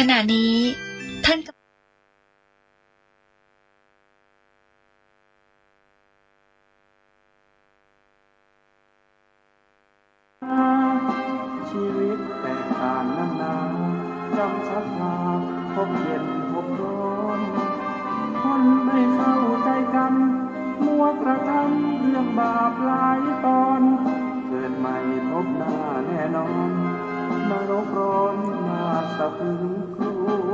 ขณะนี้ท่านชีวิตแตกต่างนานาจำชักพาพบเย็นพบร้อนคนไม่เข้าใจกันมัวกระทำเรื่องบาปหลายตอนเกิดใหม่พบหน้าแน่นอนนรกร้อนน่าสะพรึงกลัว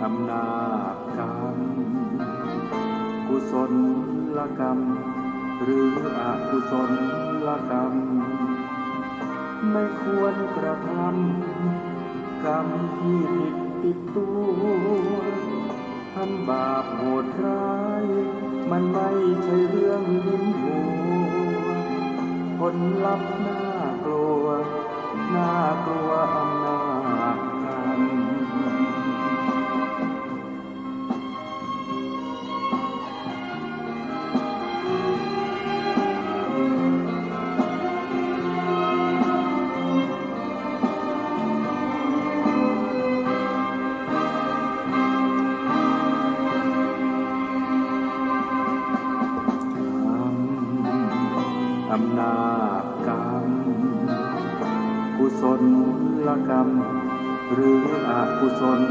อำนาจกรรมกุศลกรรมหรืออกุศลกรรมไม่ควรกระทำกรรมที่ผิดติดตัวทำบาปโหดร้ายมันไม่ใช่เรื่องยิ้มหัวผลลัพธ์น่ากลัวน่ากลัวอำนาจกรรมอำนาจกรรมกุศลกรรมหรืออกุศล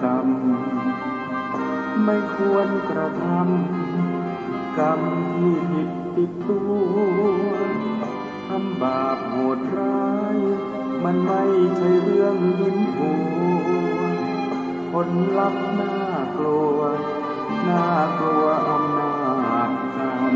กรรมไม่ควรกระทำกรรมที่ผิดติดตัวทำบาปโหดร้ายมันไม่ใช่เรื่องยิ้มหัวผลลัพธ์น่ากลัวน่ากลัวอำนาจกรรม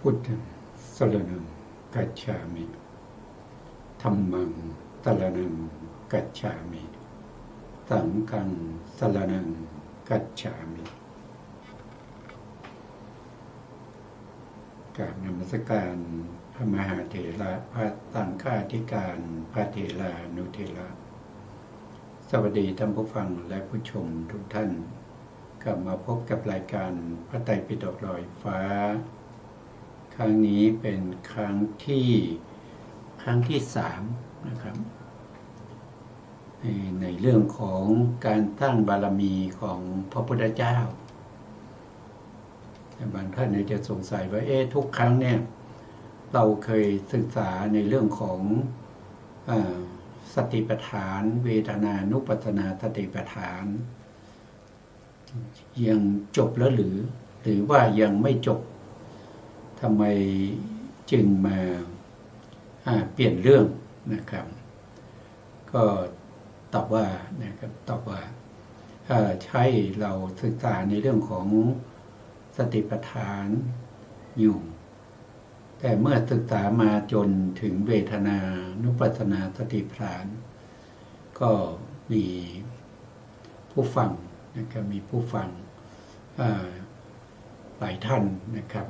พุทธังสรณังกัจฉามิธัมมังสรณังกัจฉามิสังฆังสรณังกัจฉามิกราบนมัสการพระมหาเถระพระสังฆาธิการพระเถรานุเถระสวัสดีท่านผู้ฟังและผู้ชมทุกท่านกลับมาพบกับรายการพระไตรปิฎกลอยฟ้าครั้งนี้เป็นครั้งที่3นะครับในเรื่องของการสร้างบารมีของพระพุทธเจ้าบางท่านจะสงสัยว่าทุกครั้งเนี่ยเราเคยศึกษาในเรื่องของสติปัฏฐานเวทนานุปัสสนาสติปัฏฐานยังจบแล้วหรือว่ายังไม่จบทำไมจึงมาเปลี่ยนเรื่องนะครับก็ตอบว่าใช่เราศึกษาในเรื่องของสติปัฏฐานอยู่แต่เมื่อศึกษามาจนถึงเวทนานุปัสสนาสติปัฏฐานก็มีผู้ฟังนะครับมีผู้ฟังหลายท่านนะครับ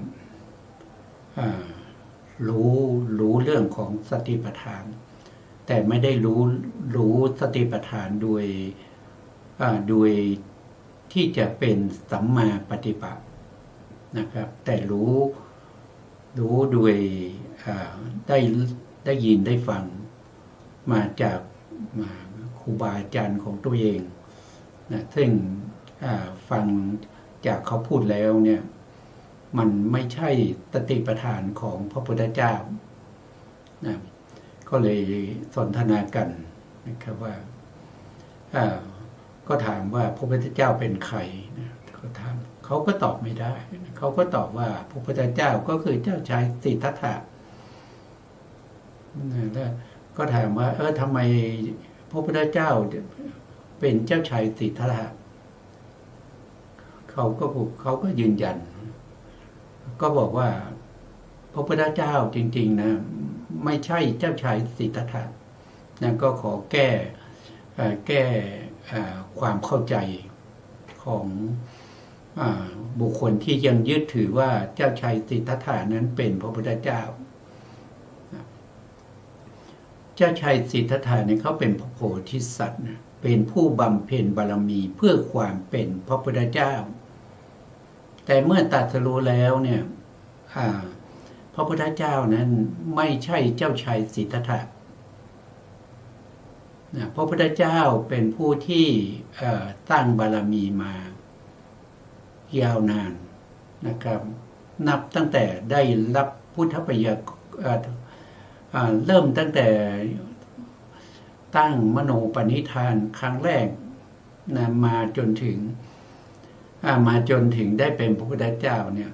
รู้เรื่องของสติปัฏฐานแต่ไม่ได้รู้สติปัฏฐานโดยที่จะเป็นสัมมาปฏิปัตินะครับแต่รู้โดยได้ยินได้ฟังมาจากครูบาอาจารย์ของตัวเองนะซึ่งฟังจากเขาพูดแล้วเนี่ยมันไม่ใช่สติปัฏฐานของพระพุทธเจ้านะก็เลยสนทนากันนะครับว่าก็ถามว่าพระพุทธเจ้าเป็นใครนะเขาก็ตอบไม่ได้เขาก็ตอบว่าพระพุทธเจ้าก็คือเจ้าชายสิทธัตถะแล้วก็ถามว่าทำไมพระพุทธเจ้าเป็นเจ้าชายสิทธัตถะเขาก็ยืนยันก็บอกว่าพระพุทธเจ้าจริงๆนะไม่ใช่เจ้าชายสิทธัตถะนั่นก็ขอแก้ แก้ความเข้าใจของบุคคลที่ยังยึดถือว่าเจ้าชายสิทธัตถะนั้นเป็นพระพุทธเจ้าเจ้าชายสิทธัตถะเนี่ยเขาเป็นพระโพธิสัตว์เป็นผู้บำเพ็ญบารมีเพื่อความเป็นพระพุทธเจ้าแต่เมื่อตรัสรู้แล้วเนี่ยพระพุทธเจ้านั้นไม่ใช่เจ้าชายสิทธัตถะพระพุทธเจ้าเป็นผู้ที่สร้างบารมีมายาวนานนะครับนับตั้งแต่ได้รับพุทธปัญญาเริ่มตั้งแต่ตั้งมโนปณิธานครั้งแรกนะมาจนถึงได้เป็นพระพุทธเจ้าเนี่ย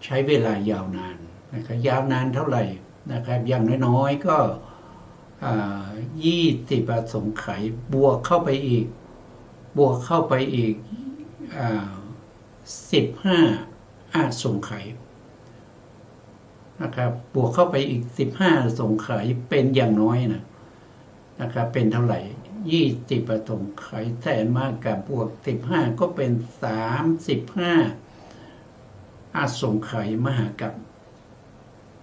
ใช้เวลายาวนานนะครับยาวนานเท่าไหร่นะครับอย่างน้อยๆก็20 อสงไขยบวกเข้าไปอีก15 อสงไขยนะครับบวกเข้าไปอีก15 อสงไขยเป็นอย่างน้อยนะครับเป็นเท่าไหร่20 อสงไขยแสนมากกับบวก15ก็เป็น35 อสงไขยมหากัป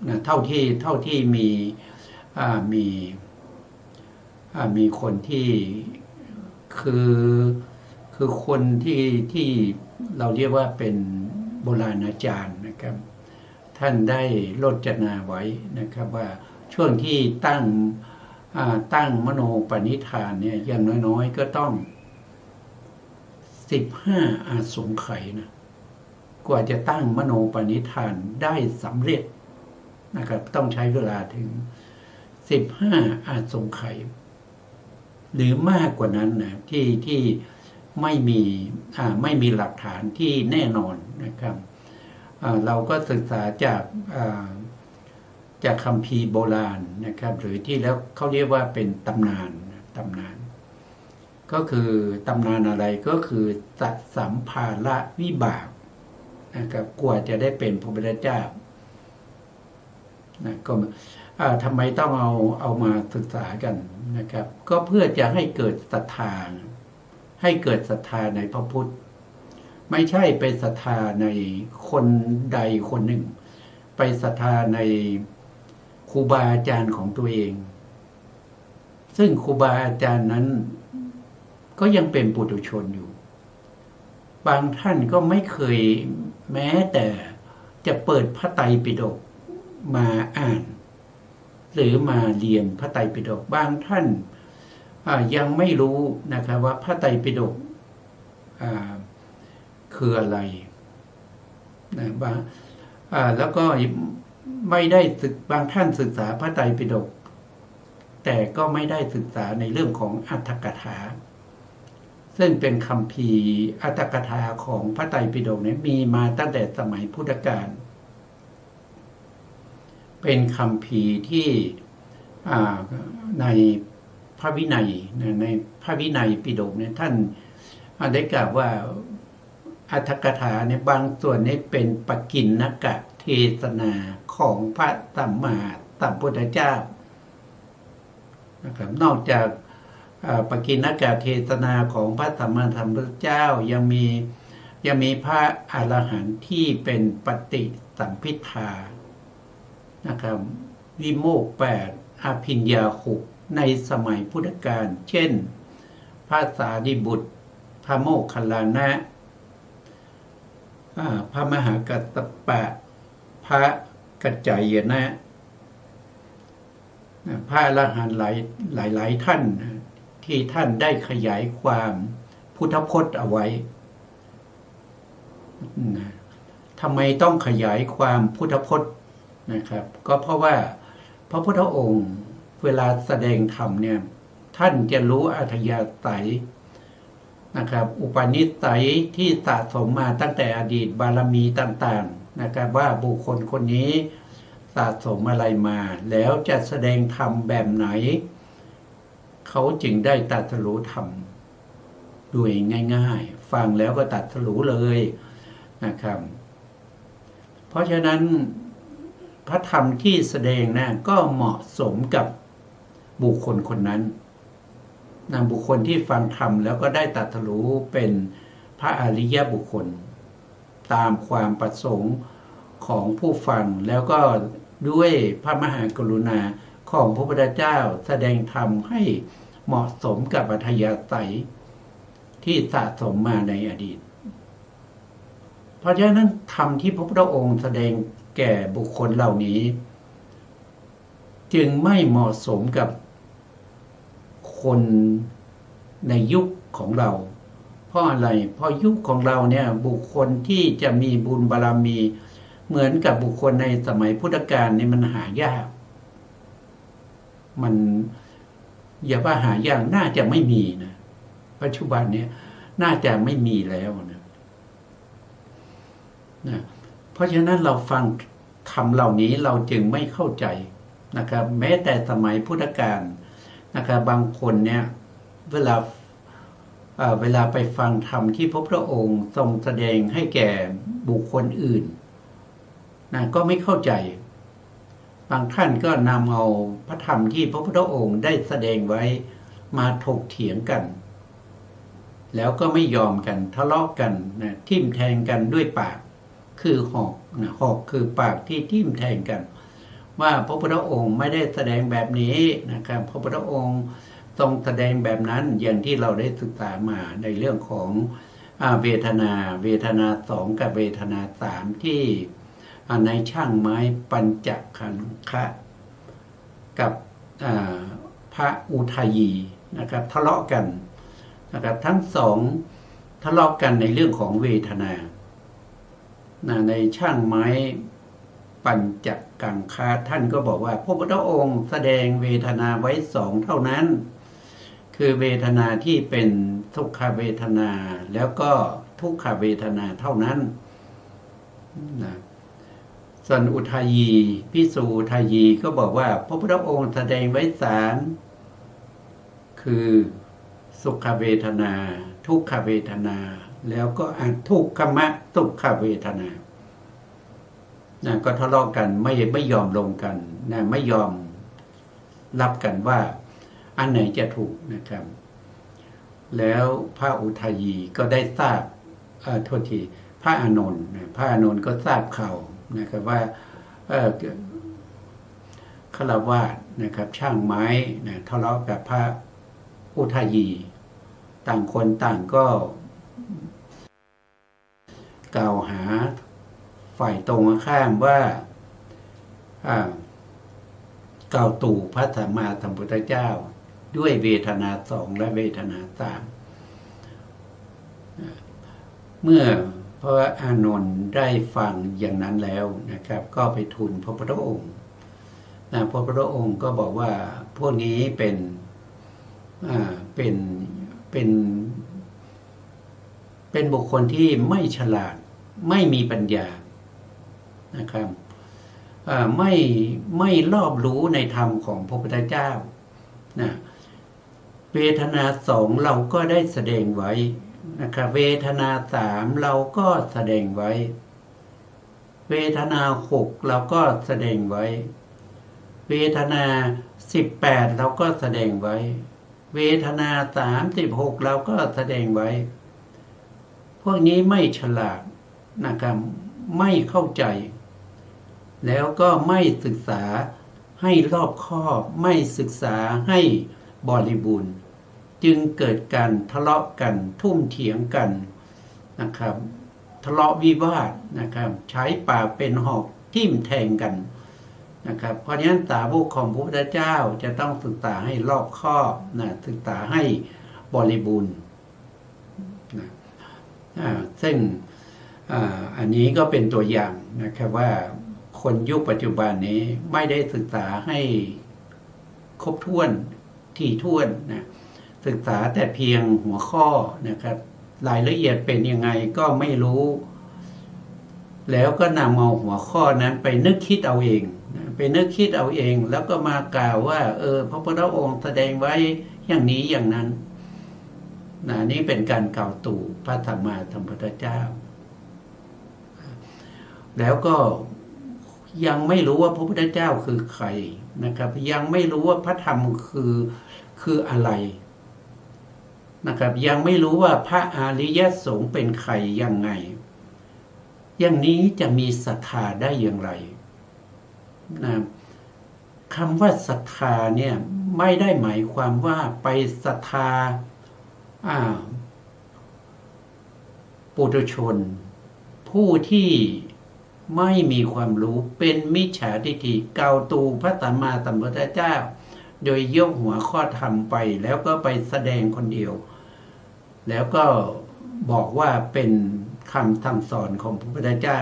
นะเท่าที่มีคนที่คือคนที่เราเรียกว่าเป็นโบราณอาจารย์นะครับท่านได้โรจนาไว้นะครับว่าช่วงที่ตั้งมโนปณิธานเนี่ยอย่างน้อยๆก็ต้อง15 อสงไขยนะกว่าจะตั้งมโนปณิธานได้สำเร็จนะครับต้องใช้เวลาถึง15 อสงไขยหรือมากกว่านั้นนะที่ไม่มีหลักฐานที่แน่นอนนะครับเราก็ศึกษาจากคัมภีร์โบราณนะครับหรือที่แล้วเขาเรียกว่าเป็นตำนานก็คือตำนานอะไรก็คือสัตสัมภาระวิบากนะครับกว่าจะได้เป็นพระพุทธเจ้านะก็ทำไมต้องเอามาศึกษากันนะครับก็เพื่อจะให้เกิดศรัทธาในพระพุทธไม่ใช่ไปศรัทธาในคนใดคนหนึ่งไปศรัทธาในครูบาอาจารย์ของตัวเองซึ่งครูบาอาจารย์นั้นก็ยังเป็นปุถุชนอยู่บางท่านก็ไม่เคยแม้แต่จะเปิดพระไตรปิฎกมาอ่านหรือมาเรียนพระไตรปิฎกบางท่านยังไม่รู้นะครับว่าพระไตรปิฎกคืออะไรนะแล้วก็ไม่ได้บางท่านศึกษาพระไตรปิฎกแต่ก็ไม่ได้ศึกษาในเรื่องของอรรถกถาซึ่งเป็นคัมภีร์อรรถกถาของพระไตรปิฎกเนี่ยมีมาตั้งแต่สมัยพุทธกาลเป็นคัมภีร์ที่ในพระวินัยปิฎกเนี่ยท่านได้กล่าวว่าอรรถกถาเนี่ยบางส่วนนี้เป็นปกิณณกเทศนาของพระสัมมาสัมพุทธเจ้านะครับนอกจากปกิณณกเทศนาของพระสัมมาสัมพุทธเจ้ายังมีพระอรหันต์ที่เป็นปฏิสัมภิทานะครับวิโมกข์ 8อภิญญา 6ในสมัยพุทธกาลเช่นพระสารีบุตรพระโมคคัลลานะพระมหากัสสปะพระกัจจายนะพระอรหันต์หลายท่านที่ท่านได้ขยายความพุทธพจน์เอาไว้ทำไมต้องขยายความพุทธพจน์นะครับก็เพราะว่าพระพุทธองค์เวลาแสดงธรรมเนี่ยท่านจะรู้อัธยาศัยนะครับอุปนิสัยที่สะสมมาตั้งแต่อดีตบารมีต่างๆนะครับว่าบุคคลคนนี้สะสมอะไรมาแล้วจะแสดงธรรมแบบไหนเขาจึงได้ตรัสรู้ธรรมด้วยง่ายๆฟังแล้วก็ตรัสรู้เลยนะครับเพราะฉะนั้นพระธรรมที่แสดงนะก็เหมาะสมกับบุคคลคนนั้น บุคคลที่ฟังธรรมแล้วก็ได้ตรัสรู้เป็นพระอริยบุคคลตามความประสงค์ของผู้ฟังแล้วก็ด้วยพระมหากรุณาของพระพุทธเจ้าแสดงธรรมให้เหมาะสมกับอัธยาศัยที่สะสมมาในอดีตเพราะฉะนั้นธรรมที่พระพุทธองค์แสดงแก่บุคคลเหล่านี้จึงไม่เหมาะสมกับคนในยุคของเราเพราะอะไรเพราะยุคของเราเนี่ยบุคคลที่จะมีบุญบารมีเหมือนกับบุคคลในสมัยพุทธกาลนี่มันหายากมันอย่าว่าหายากน่าจะไม่มีนะปัจจุบันเนี่ยน่าจะไม่มีแล้วนะเพราะฉะนั้นเราฟังธรรมเหล่านี้เราจึงไม่เข้าใจนะครับแม้แต่สมัยพุทธกาลนะครับบางคนเนี่ยเวลาไปฟังธรรมที่พระพุทธองค์ทรงแสดงให้แก่บุคคลอื่นนะก็ไม่เข้าใจบางท่านก็นำเอาพระธรรมที่พระพุทธองค์ได้แสดงไว้มาถกเถียงกันแล้วก็ไม่ยอมกันทะเลาะกันนะทิ่มแทงกันด้วยปากคือหอกนะหอกคือปากที่ทิ่มแทงกันว่าพระพุทธองค์ไม่ได้แสดงแบบนี้นะครับพระพุทธองค์ทรงแสดงแบบนั้นอย่างที่เราได้ศึกษามาในเรื่องของเวทนา2กับเวทนา3ที่ในช่างไม้ปัญจขันธ์กับพระอุทัยีนะครับทะเลาะกันนะครับทั้งสองทะเลาะกันในเรื่องของเวทนาในช่างไม้ปัญจกังคาท่านก็บอกว่าพระพุทธองค์แสดงเวทนาไว้2เท่านั้นคือเวทนาที่เป็นทุกขเวทนาแล้วก็ทุกขเวทนาเท่านั้นนะส่วนอุทัยีภิกษุอุทัยีก็บอกว่าพระพุทธองค์แสดงไว้3คือสุขเวทนาทุกขเวทนาแล้วก็ทุกขมะทุกขเวทนาก็ทะเลาะกันไม่ยอมลงกันไม่ยอมรับกันว่าอันไหนจะถูกนะครับแล้วพระอุทัยีก็ได้ทราบโทษทีพระอานนท์ก็ทราบข่าวนะครับว่าฆราวาสนะครับช่างไม้ทะเลาะกับพระอุทัยีต่างคนต่างก็กล่าวหาฝ่ายตรงข้ามว่ากล่าวตู่พระสัมมาสัมพุทธเจ้าด้วยเวทนา2และเวทนา3เมื่อพระอานนท์ได้ฟังอย่างนั้นแล้วนะครับก็ไปทูลพระพุทธองค์พระพุทธองค์ก็บอกว่าพวกนี้เป็นบุคคลที่ไม่ฉลาดไม่มีปัญญานะครับไม่รอบรู้ในธรรมของพระพุทธเจ้านะเวทนา2เราก็ได้แสดงไว้นะครับเวทนา3เราก็แสดงไว้เวทนา6เราก็แสดงไว้เวทนา18เราก็แสดงไว้เวทนา36เราก็แสดงไว้พวกนี้ไม่ฉลาดนะครับไม่เข้าใจแล้วก็ไม่ศึกษาให้รอบคอบไม่ศึกษาให้บริบูรณ์จึงเกิดการทะเลาะกันทุ่มเถียงกันนะครับทะเลาะวิวาทนะครับใช้ปากเป็นหอกทิ่มแทงกันนะครับเพราะฉะนั้นสาวกของพระพุทธเจ้าจะต้องศึกษาให้รอบคอบศึกษาให้บริบูรณ์ซึ่งอันนี้ก็เป็นตัวอย่างนะครับว่าคนยุคปัจจุบันนี้ไม่ได้ศึกษาให้ครบถ้วนถี่ถ้วนนะศึกษาแต่เพียงหัวข้อนะครับรายละเอียดเป็นยังไงก็ไม่รู้แล้วก็นำเอาหัวข้อนั้นไปนึกคิดเอาเองไปนึกคิดเอาเองแล้วก็มากล่าวว่าพระพุทธองค์แสดงไว้อย่างนี้อย่างนั้นนี่เป็นการกล่าวตู่พระสัมมาสัมพุทธเจ้าแล้วก็ยังไม่รู้ว่าพระพุทธเจ้าคือใครนะครับยังไม่รู้ว่าพระธรรมคืออะไร นะครับยังไม่รู้ว่าพระอริยสงฆ์เป็นใครยังไงอย่างนี้จะมีศรัทธาได้อย่างไรนะคำว่าศรัทธาเนี่ยไม่ได้หมายความว่าไปศรัทธาปุถุชนผู้ที่ไม่มีความรู้เป็นมิจฉาทิฏฐิเกาตูพระสัมมาสัมพุทธเจ้าโดยยกหัวข้อธรรมไปแล้วก็ไปแสดงคนเดียวแล้วก็บอกว่าเป็นคำสั่งสอนของพระพุทธเจ้า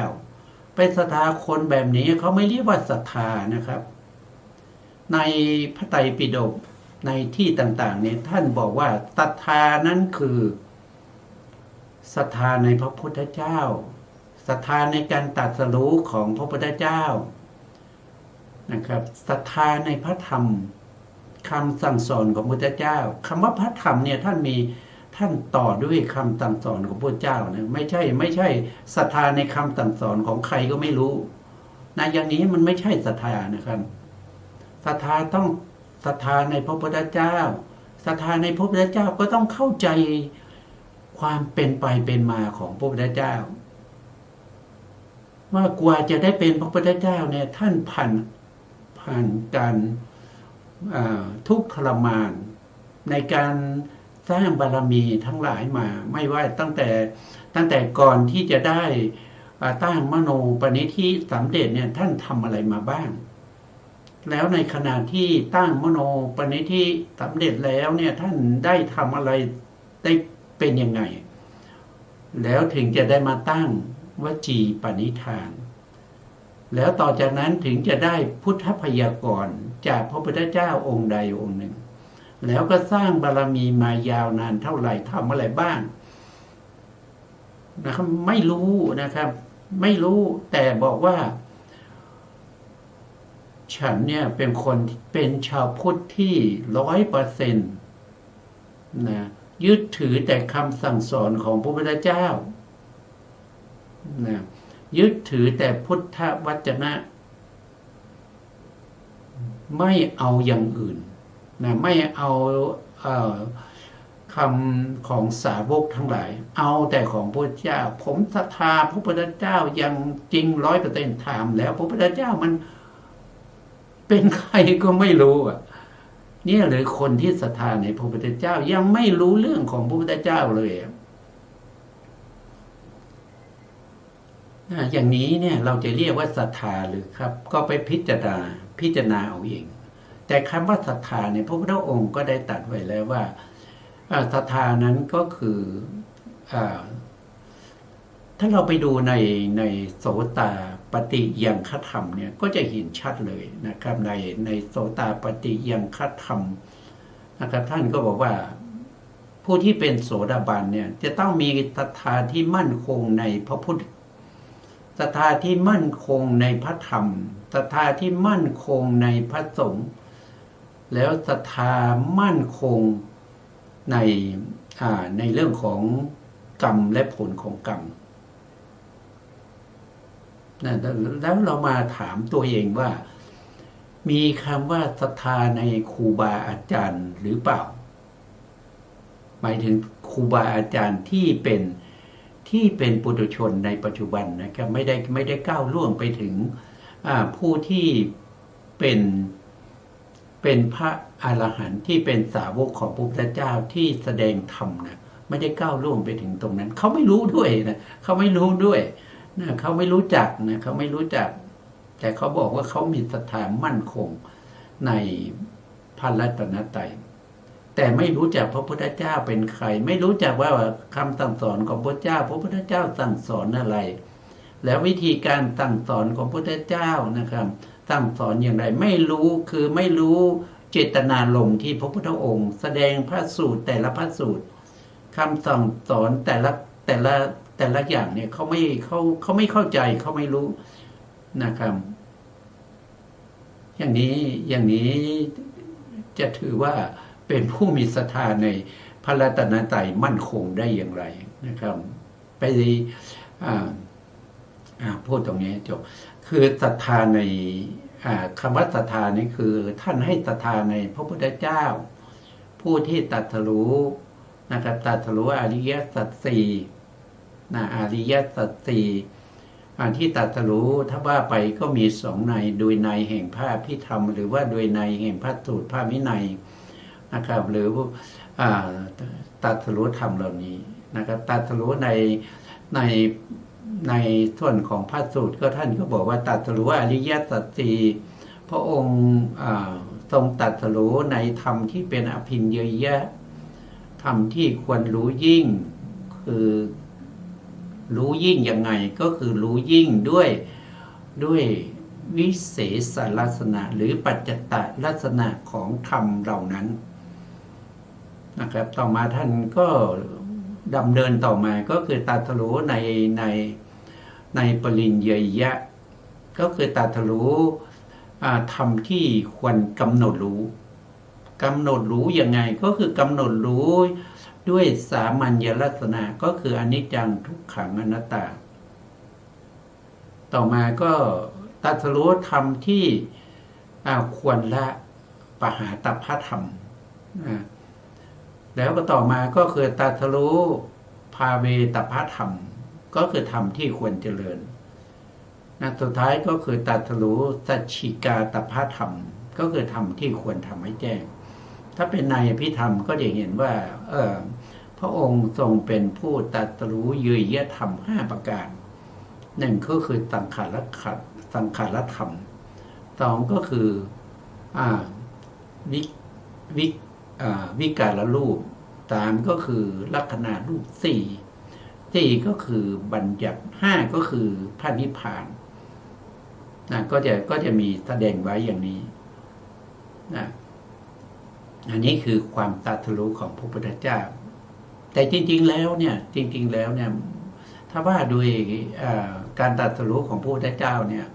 ไปศรัทธาคนแบบนี้เขาไม่เรียกว่าศรัทธานะครับในพระไตรปิฎกในที่ต่างๆเนี่ยท่านบอกว่าศรัทธานั้นคือศรัทธาในพระพุทธเจ้าศรัทธาในการตรัสรู้ของพระพุทธเจ้านะครับศรัทธาในพระธรรมคำสั่งสอนของพระพุทธเจ้าคำว่าพระธรรมเนี่ยท่านต่อด้วยคำสั่งสอนของพระพุทธเจ้านะไม่ใช่ศรัทธาในคำสั่งสอนของใครก็ไม่รู้นะอย่างนี้มันไม่ใช่ศรัทธานะครับศรัทธาต้องศรัทธาในพระพุทธเจ้าศรัทธาในพระพุทธเจ้าก็ต้องเข้าใจความเป็นไปเป็นมาของพระพุทธเจ้าว่ากว่าจะได้เป็นพระพุทธเจ้าเนี่ยท่านผ่านการทุกข์ทรมานในการสร้างบารมีทั้งหลายมาไม่ว่าตั้งแต่ก่อนที่จะได้ตั้งมโนปณิธิสำเร็จเนี่ยท่านทำอะไรมาบ้างแล้วในขณะที่ตั้งมโนปณิธิสำเร็จแล้วเนี่ยท่านได้ทำอะไรได้เป็นยังไงแล้วถึงจะได้มาตั้งวจีปณิธานแล้วต่อจากนั้นถึงจะได้พุทธพยากรณ์จากพระพุทธเจ้าองค์ใดองค์หนึ่งแล้วก็สร้างบารมีมายาวนานเท่าไหร่ทำอะไรบ้างนะครับไม่รู้นะครับไม่รู้แต่บอกว่าฉันเนี่ยเป็นชาวพุทธที่100%นะยึดถือแต่คำสั่งสอนของพระพุทธเจ้านะยึดถือแต่พุทธวจนะไม่เอาอย่างอื่นนะไม่เอาคำของสาวกทั้งหลายเอาแต่ของพระพุทธเจ้าผมศรัทธาพระพุทธเจ้ายังจริง100%ถามแล้วพระพุทธเจ้ามันเป็นใครก็ไม่รู้อ่ะเนี่ยเลยคนที่ศรัทธาในพระพุทธเจ้ายังไม่รู้เรื่องของพระพุทธเจ้าเลยอย่างนี้เนี่ยเราจะเรียกว่าศรัทธาหรือครับก็ไปพิจารณาเอาเองแต่คำว่าศรัทธาเนี่ยพระพุทธองค์ก็ได้ตรัสไว้แล้วว่าศรัทธานั้นก็คือถ้าเราไปดูในโสตปฏิยังคธรรมเนี่ยก็จะเห็นชัดเลยนะครับในโสตปฏิยังคธรรมนะครับท่านก็บอกว่าผู้ที่เป็นโสดาบันเนี่ยจะต้องมีศรัทธาที่มั่นคงในพระพุทธศรัทธาที่มั่นคงในพระธรรมศรัทธาที่มั่นคงในพระสงฆ์แล้วศรัทธามั่นคงในเรื่องของกรรมและผลของกรรมแล้วเรามาถามตัวเองว่ามีคำว่าศรัทธาในครูบาอาจารย์หรือเปล่าหมายถึงครูบาอาจารย์ที่เป็นปุถุชนในปัจจุบันนะครับไม่ได้ก้าวล่วงไปถึงผู้ที่เป็นพระอรหันต์ที่เป็นสาวกของพระพุทธเจ้าที่แสดงธรรมนะไม่ได้ก้าวล่วงไปถึงตรงนั้นเขาไม่รู้ด้วยนะเขาไม่รู้ด้วยนะเขาไม่รู้จักนะเขาไม่รู้จักแต่เขาบอกว่าเขามีศรัทธามั่นคงในพระรัตนตรัยแต่ไม่รู้จักพระพุทธเจ้าเป็นใครไม่รู้จักว่าคำสั่งสอนของพระพุทธเจ้าสั่งสอนอะไรแล้ววิธีการสั่งสอนของพระพุทธเจ้านะครับสั่งสอนอย่างไรไม่รู้คือไม่รู้เจตนารมณ์ที่พระพุทธองค์แสดงพระสูตรแต่ละพระสูตรคำสั่งสอนแต่ละอย่างเนี่ยเขาไม่เข้าใจเขาไม่รู้นะครับอย่างนี้จะถือว่าเป็นผู้มีศรัทธาในพระรัตนตรัยมั่นคงได้อย่างไรนะครับไปพูดตรงนี้จบคือศรัทธาในคำว่าศรัทธานี่คือท่านให้ศรัทธาในพระพุทธเจ้าผู้ที่ตรัสรู้ นะครับตรัสรู้อริยสัจสี่นะอริยสัจสี่ที่ตรัสรู้ถ้าว่าไปก็มีสองในโดยในแห่งพระอภิธรรมหรือว่าโดยในแห่งพระสูตรพระวินัยนะครับหรือตรัสรู้ธรรมเหล่านี้นะครับตรัสรู้ในส่วนของพระสูตรก็ท่านก็บอกว่าตรัสรู้อริยสัจสี่พระองค์ทรงตรัสรู้ในธรรมที่เป็นอภิญญยะธรรมที่ควรรู้ยิ่งคือรู้ยิ่งยังไงก็คือรู้ยิ่งด้วยวิเศษลักษณะหรือปัจจตลักษณะของธรรมเหล่านั้นนะครับต่อมาท่านก็ดำเนินต่อมาก็คือตรัสรู้ในปริญญยะก็คือตรัสรู้ธรรมที่ควรกำหนดรู้ยังไงก็คือกำหนดรู้ด้วยสามัญลักษณะก็คืออนิจจังทุกขังอนัตตาต่อมาก็ตรัสรู้ธรรมที่ควรละปหาตพธรรมแล้วก็ต่อมาก็คือตรัสรู้ภาเวตพธรรมก็คือธรรมที่ควรเจริญสุดท้ายก็คือตรัสรู้สัจฉิกาตพธรรมก็คือธรรมที่ควรทำให้แจ้งถ้าเป็นในอภิธรรมก็จะเห็นว่าพระองค์ทรงเป็นผู้ตรัสรู้ยืยธรรม5ประการหนึ่งก็คือสังขารธรรมสองก็คือวิการรูปสามก็คือลักษณะรูปสี่ก็คือบัญญัติ5ก็คือพระนิพพานก็จะมีแสดงไว้อย่างนี้นะอันนี้คือความตรัสรู้ของพระพุทธเจ้าแต่จริงๆแล้วเนี่ยถ้าว่าโดยการตรัสรู้ของพระพุทธเจ้าเนี่ย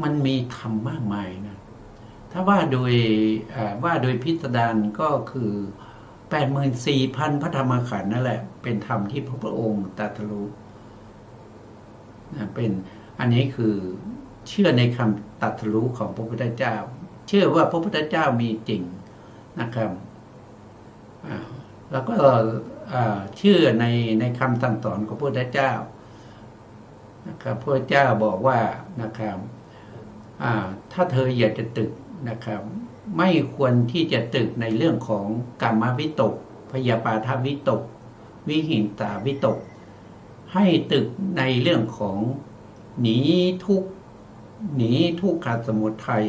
มันมีธรรมมากมายนะถ้าว่าโดยพิสดารก็คือ 84,000 พระธรรมขันธ์นั่นแหละเป็นธรรมที่พระองค์ตรัสรู้เป็นอันนี้คือเชื่อในคำตรัสรู้ของพระพุทธเจ้าเชื่อว่าพระพุทธเจ้ามีจริงนะครับแล้วก็เชื่อในคำสั่งสอนของพระพุทธเจ้านะครับพระพุทธเจ้าบอกว่านะครับถ้าเธออยากจะตึกนะครับไม่ควรที่จะตึกในเรื่องของกามวิตกพยาปาทวิตกวิหิงสาวิตกให้ตึกในเรื่องของหนีทุกขสมุทัย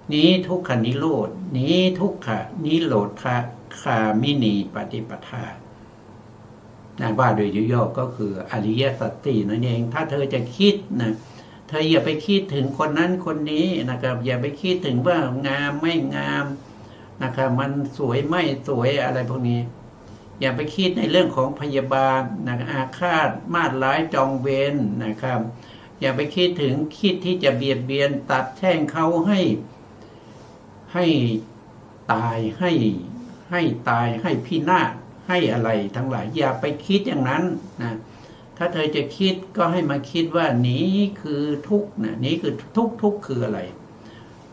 หนีทุกขนิโรธหนีทุกขนิโรธคามินีปฏิปทาว่าโดยย่อๆก็คืออริยสัจสี่นั่นเองถ้าเธอจะคิดนะเธออย่าไปคิดถึงคนนั้นคนนี้นะครับอย่าไปคิดถึงว่างามไม่งามนะครับมันสวยไม่สวยอะไรพวกนี้อย่าไปคิดในเรื่องของพยาบาทอาฆาตมาดร้ายจองเวรนะครับอย่าไปคิดที่จะเบียดเบียนตัดแช่งเขาให้ตายให้ตายให้พินาศให้อะไรทั้งหลายอย่าไปคิดอย่างนั้นนะถ้าเธอจะคิดก็ให้มาคิดว่านี้คือทุกข์นะนี้คือทุกข์คืออะไร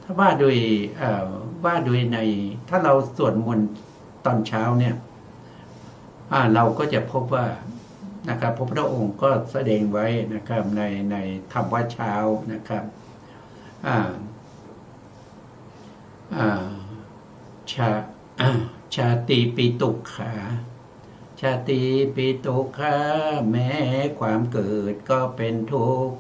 ถ้าว่าโดยในถ้าเราสวดมนต์ตอนเช้าเนี่ยเราก็จะพบว่านะครับพระพุทธองค์ก็แสดงไว้นะครับในธรรมวัดเช้านะครับชาติปิตุกขาชาติปิตุกขาแม้ความเกิดก็เป็นทุกข์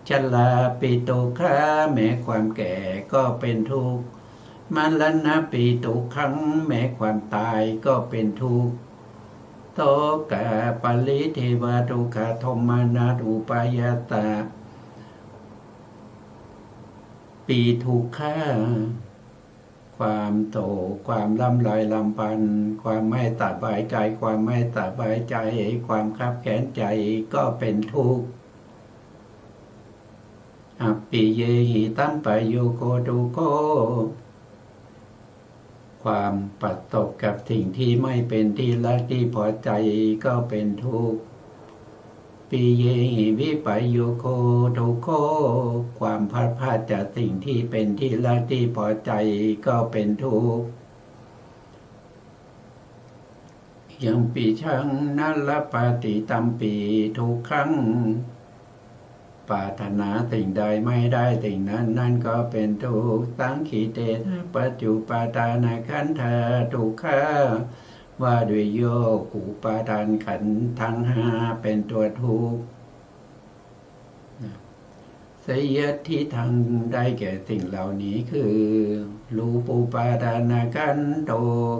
ชราปิตุกขาแม้ความแก่ก็เป็นทุกข์มรณะปิตุกขังแม้ความตายก็เป็นทุกข์โตกะปริเทวทุกขโทมานาอุปายตาปีทุกขาความโตความลำลายลำพันความไม่สบายใจความไม่สบายใจความคับแค้นใจก็เป็นทุกข์อัปปิเยหิตัมปะโยโคตุโกความปัดตกกับสิ่งที่ไม่เป็นที่รักที่พอใจก็เป็นทุกข์ปิเยหิวิปโยโคทุโกความพลาดพลาดจากสิ่งที่เป็นที่รักที่พอใจก็เป็นทุกข์ ยังปีชังนัลลปาติตัมปีทุกขังปรารถนาสิ่งใดไม่ได้สิ่งนั้นนั่นก็เป็นทุกข์สังขีเตนะปัจจุปาทานาขันธาทุกขาว่าด้วยโยกอุปาทานขันธ์ทั้งห้าเป็นตัวทุกข์สยะที่ทางได้แก่สิ่งเหล่านี้คือรูปุปาทานาขันธ์โต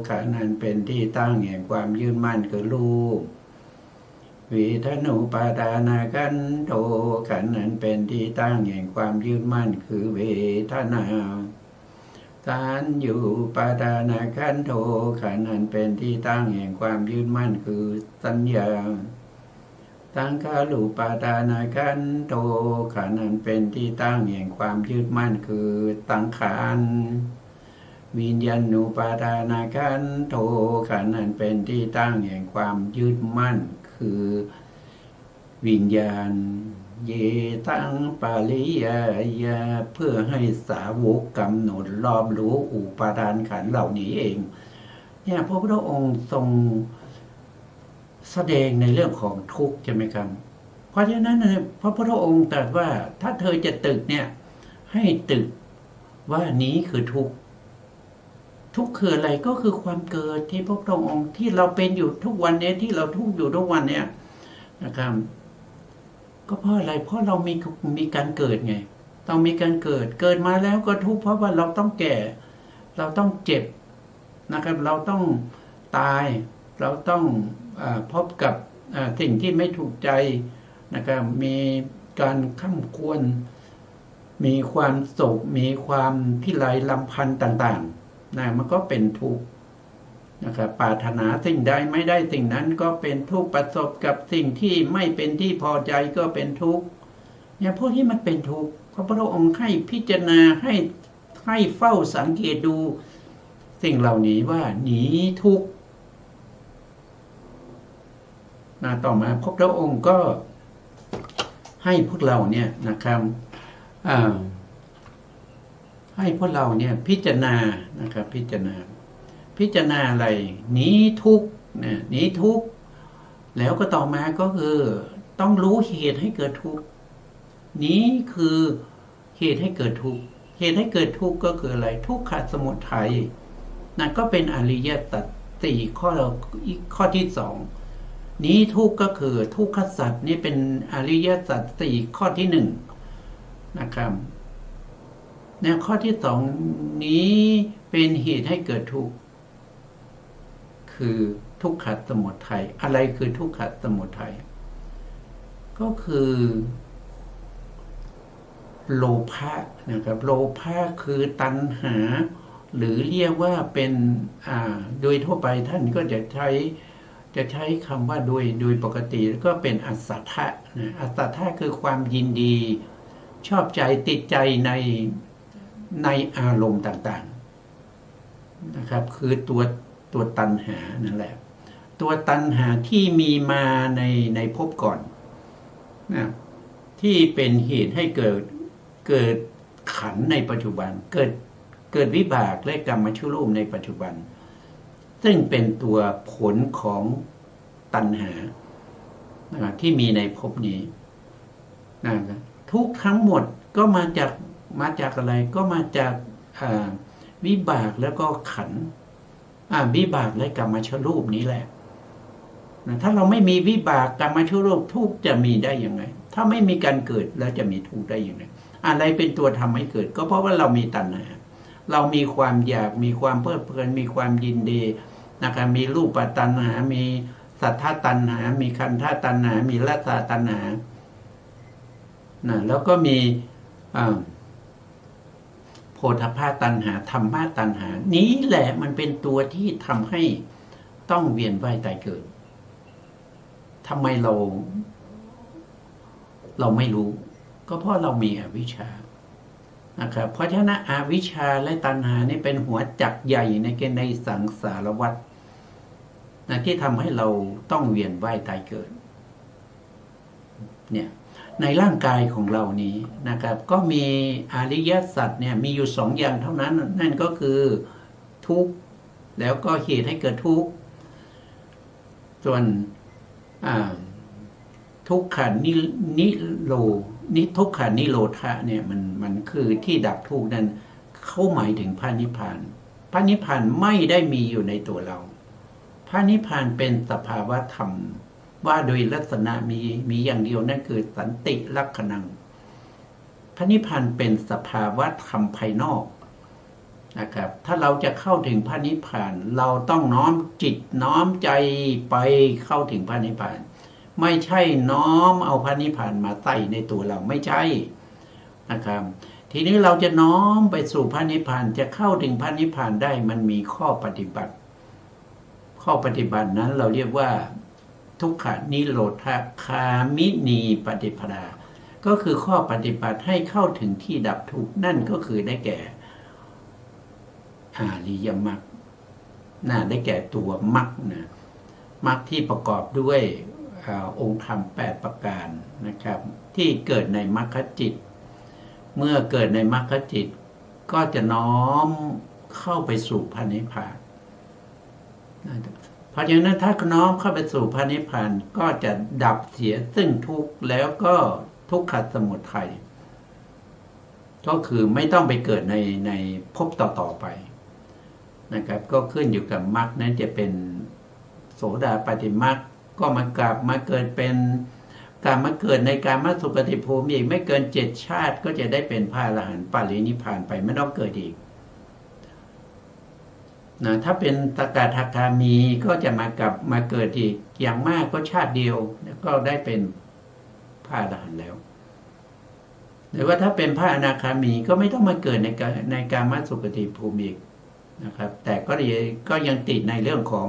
ขันธ์นั้นเป็นที่ตั้งแห่งความยืนมั่นคือรูปเวทนุปาทานาขันธ์โตขันธ์นั้นเป็นที่ตั้งแห่งความยืนมั่นคือเวทนาสัญญูปาทานาขันธ์โตขันธ์นั้นเป็นที่ตั้งแห่งความยืนมั่นคือสัญญาสังขารูปาทานาขันธ์โตขันธ์นั้นเป็นที่ตั้งแห่งความยึดมั่นคือสังขารวิญญาณูปาทานาขันธ์โตขันธ์นั้นเป็นที่ตั้งแห่งความยึดมั่นคือวิญญาณเยตังปาริยายาเพื่อให้สาวกกำหนดรอบรู้อุปาทานขันธ์เหล่านี้เองเนี่ยพระพุทธองค์ทรงแสดงในเรื่องของทุกข์ใช่ไหมครับเพราะฉะนั้นพระพุทธองค์ตรัสว่าถ้าเธอจะตึกเนี่ยให้ตึกว่านี้คือทุกข์ทุกข์คืออะไรก็คือความเกิดที่พระพุทธองค์ที่เราเป็นอยู่ทุกวันนี้ที่เราทุกข์อยู่ทุกวันเนี่ยนะครับก็เพราะอะไรเพราะเรามีการเกิดไงต้องมีการเกิดมาแล้วก็ทุกข์เพราะว่าเราต้องแก่เราต้องเจ็บนะครับเราต้องตายเราต้องพบกับสิ่งที่ไม่ถูกใจนะครับมีการข้ามควรมีความโศกมีความพิไรลำพันธ์ต่างๆนะมันก็เป็นทุกข์นะครับปรารถนาสิ่งใดไม่ได้สิ่งนั้นก็เป็นทุกข์ประสบกับสิ่งที่ไม่เป็นที่พอใจก็เป็นทุกข์เนี่ยพวกที่มันเป็นทุกข์พระพุทธองค์ให้พิจารณาให้เฝ้าสังเกตดูสิ่งเหล่านี้ว่าหนีทุกข์ต่อมาพระพุทธองค์ก็ให้พวกเราเนี่ยนะครับให้พวกเราเนี่ยพิจารณานะครับพิจารณาอะไรหนีทุกข์นะหนีทุกข์แล้วก็ต่อมาก็คือต้องรู้เหตุให้เกิดทุกข์นี้คือเหตุให้เกิดทุกข์เหตุให้เกิดทุกข์ก็คืออะไรทุกขสมุทัยนั่นก็เป็นอริยสัจสี่ข้อที่สองนี้ทุกข์ก็คือทุกขสัจนี่เป็นอริยสัจสี่ข้อที่หนึ่งนะครับในข้อที่สองนี้เป็นเหตุให้เกิดทุกข์คือทุกขสมุทัยอะไรคือทุกขสมุทัยก็คือโลภะนะครับโลภะคือตัณหาหรือเรียกว่าเป็นโดยทั่วไปท่านก็จะใช้คำว่าโดยปกติก็เป็นอัสสัทธะนะอัสสัทธะคือความยินดีชอบใจติดใจในอารมณ์ต่างๆนะครับคือตัวตัณหานั่นแหละตัวตัณหาที่มีมาในภพก่อนนะที่เป็นเหตุให้เกิดขันธ์ในปัจจุบันเกิดวิบากและกรรมชั่วรูปในปัจจุบันซึ่งเป็นตัวผลของตัณหาที่มีในภพนี้นะครับทุกทั้งหมดก็มาจากอะไรก็มาจากวิบากแล้วก็ขันธ์วิบากและกรรมชั่วรูปนี้แหละถ้าเราไม่มีวิบากกรรมชั่วรูปทุกจะมีได้ยังไงถ้าไม่มีการเกิดแล้วจะมีทุกได้ยังไงอะไรเป็นตัวทำให้เกิดก็เพราะว่าเรามีตัณหาเรามีความอยากมีความเพลิดเพลินมีความยินดีนะครับมีรูปตัณหามีสัทธตัณหามีคันธตัณหามีรสตัณหาแล้วก็มีโพธพาตัณหาธรรมะตัณหานี้แหละมันเป็นตัวที่ทำให้ต้องเวียนว่ายตายเกิดทำไมเราไม่รู้ก็เพราะเรามีอวิชชานะครับเพราะฉะนั้นอวิชชาและตัณหานี่เป็นหัวจักใหญ่ในสังสารวัฏที่ทำให้เราต้องเวียนว่ายตายเกิดเนี่ยในร่างกายของเรานี้นะครับก็มีอริยสัจเนี่ยมีอยู่สองอย่างเท่านั้นนั่นก็คือทุกข์แล้วก็เหตุให้เกิดทุกข์ ส่วนทุกขันนิโรนิทุกขันนิโรธะเนี่ยมันคือที่ดับทุกข์นั้นเขาหมายถึงพระนิพพานพระนิพพานไม่ได้มีอยู่ในตัวเราพระนิพพานเป็นสภาวะธรรมว่าโดยลักษณะมีอย่างเดียวนั่นคือสันติลักขณังพระนิพพานเป็นสภาวะธรรมภายนอกนะครับถ้าเราจะเข้าถึงพระนิพพานเราต้องน้อมจิตน้อมใจไปเข้าถึงพระนิพพานไม่ใช่น้อมเอาพระนิพพานมาใส่ในตัวเราไม่ใช่นะครับทีนี้เราจะน้อมไปสู่พระนิพพานจะเข้าถึงพระนิพพานได้มันมีข้อปฏิบัตินั้นเราเรียกว่าทุกขนิโรธคามินีปฏิปทาก็คือข้อปฏิบัติให้เข้าถึงที่ดับทุกข์นั่นก็คือได้แก่อริยมรรคได้แก่ตัวมรรคมรรคที่ประกอบด้วยองค์ธรรม8ประการนะครับที่เกิดในมรรคจิตเมื่อเกิดในมรรคจิตก็จะน้อมเข้าไปสู่พระนิพพานเพราะฉะนั้นถ้าน้อมเข้าไปสู่พระนิพพานก็จะดับเสียซึ่งทุกข์แล้วก็ทุกขสมุทัยก็คือไม่ต้องไปเกิดในภพต่อไปนะครับก็ขึ้นอยู่กับมรรคนั้นจะเป็นโสดาปัตติมรรคก็มากลับมาเกิดเป็นการมาเกิดในการมาสุคติภูมิอีกไม่เกิน7 ชาติก็จะได้เป็นพระอรหันต์ปรินิพพานไปไม่ต้องเกิดอีกถ้าเป็นสกทาคามีก็จะมาเกิดอีกอย่างมากก็ชาติเดียวแล้วก็ได้เป็นพระอรหันต์แล้วหรือว่าถ้าเป็นพระอนาคามีก็ไม่ต้องมาเกิดในการมาสุคติภูมิอีกนะครับแต่ก็ยังติดในเรื่องของ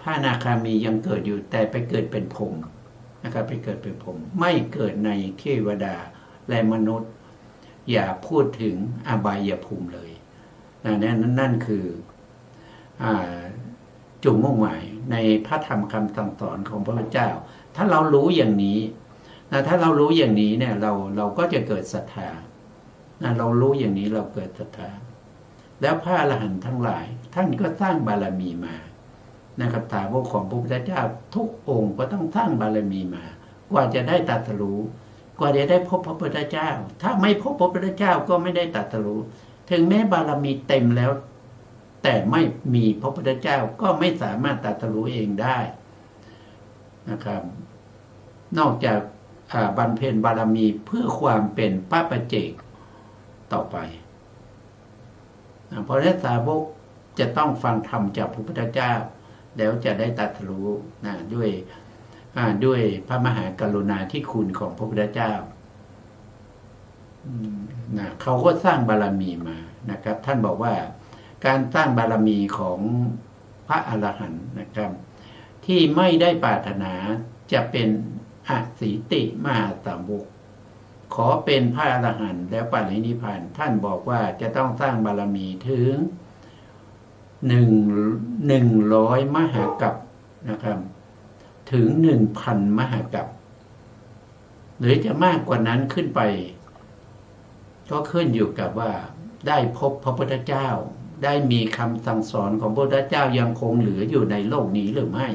พระอนาคามียังเกิดอยู่แต่ไปเกิดเป็นพรหมนะครับไปเกิดเป็นพรหมไม่เกิดในเทวดาและมนุษย์อย่าพูดถึงอบายภูมิเลยนั่นคือจุดมุ่งหมายในพระธรรมคำสั่งสอนของพระพุทธเจ้าถ้าเรารู้อย่างนี้ถ้าเรารู้อย่างนี้เนี่ยเราก็จะเกิดศรัทธาเรารู้อย่างนี้เราเกิดศรัทธาแล้วพระอรหันต์ทั้งหลายท่านก็สร้างบารมีมานะครับสาวกของพระพุทธเจ้าทุกองค์ก็ต้องสร้างบารมีมากว่าจะได้ตรัสรู้กว่าจะได้พบพระพุทธเจ้าถ้าไม่พบพระพุทธเจ้าก็ไม่ได้ตรัสรู้ถึงแม้บารมีเต็มแล้วแต่ไม่มีพระพุทธเจ้าก็ไม่สามารถตรัสรู้เองได้นะครับนอกจากบำเพ็ญบารมีเพื่อความเป็นพระปัจเจกต่อไปเพราะฉะนั้นสาวกจะต้องฟังธรรมจากพระพุทธเจ้าแล้วจะได้ตรัสรู้ด้วยพระมหากรุณาธิคุณของพระพุทธเจ้าเขาก็สร้างบารมีมานะครับท่านบอกว่าการสร้างบารมีของพระอรหันต์นะครับที่ไม่ได้ปรารถนาจะเป็นอสีติมหาสาวกขอเป็นพระอรหันต์แล้วปรินิพพานท่านบอกว่าจะต้องสร้างบารมีถึง100 มหากัปนะครับถึง 1,000 มหากัปหรือจะมากกว่านั้นขึ้นไปก็ขึ้นอยู่กับว่าได้พบพระพุทธเจ้าได้มีคำสั่งสอนของพระพุทธเจ้ายังคงเหลืออยู่ในโลกนี้หรือไม่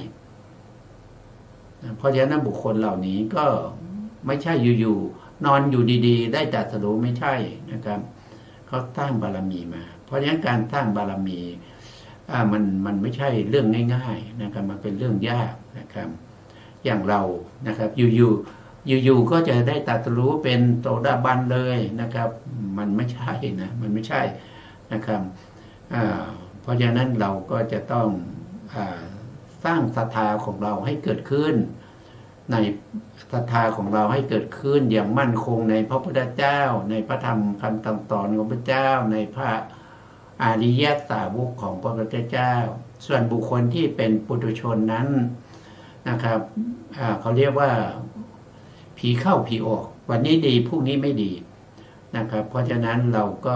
เพราะฉะนั้นบุคคลเหล่านี้ก็ไม่ใช่อยู่ๆนอนอยู่ดีๆได้ตรัสรู้ไม่ใช่นะครับเขาสร้างบารมีมาเพราะฉะนั้นการสร้างบารมีมันไม่ใช่เรื่องง่ายๆนะครับมันเป็นเรื่องยากนะครับอย่างเรานะครับอยู่ก็จะได้ตรัสรู้เป็นโสดาบันเลยนะครับมันไม่ใช่นะมันไม่ใช่นะครับเพราะฉะนั้นเราก็จะต้องสร้างศรัทธาของเราให้เกิดขึ้นในศรัทธาของเราให้เกิดขึ้นอย่างมั่นคงในพระพุทธเจ้าในพระธรรมคำสั่งสอนของพระเจ้าในพระอริยสาวกของพระพุทธเจ้าส่วนบุคคลที่เป็นปุถุชนนั้นนะครับเขาเรียกว่าผีเข้าผีออกวันนี้ดีพรุ่งนี้ไม่ดีนะครับเพราะฉะนั้นเราก็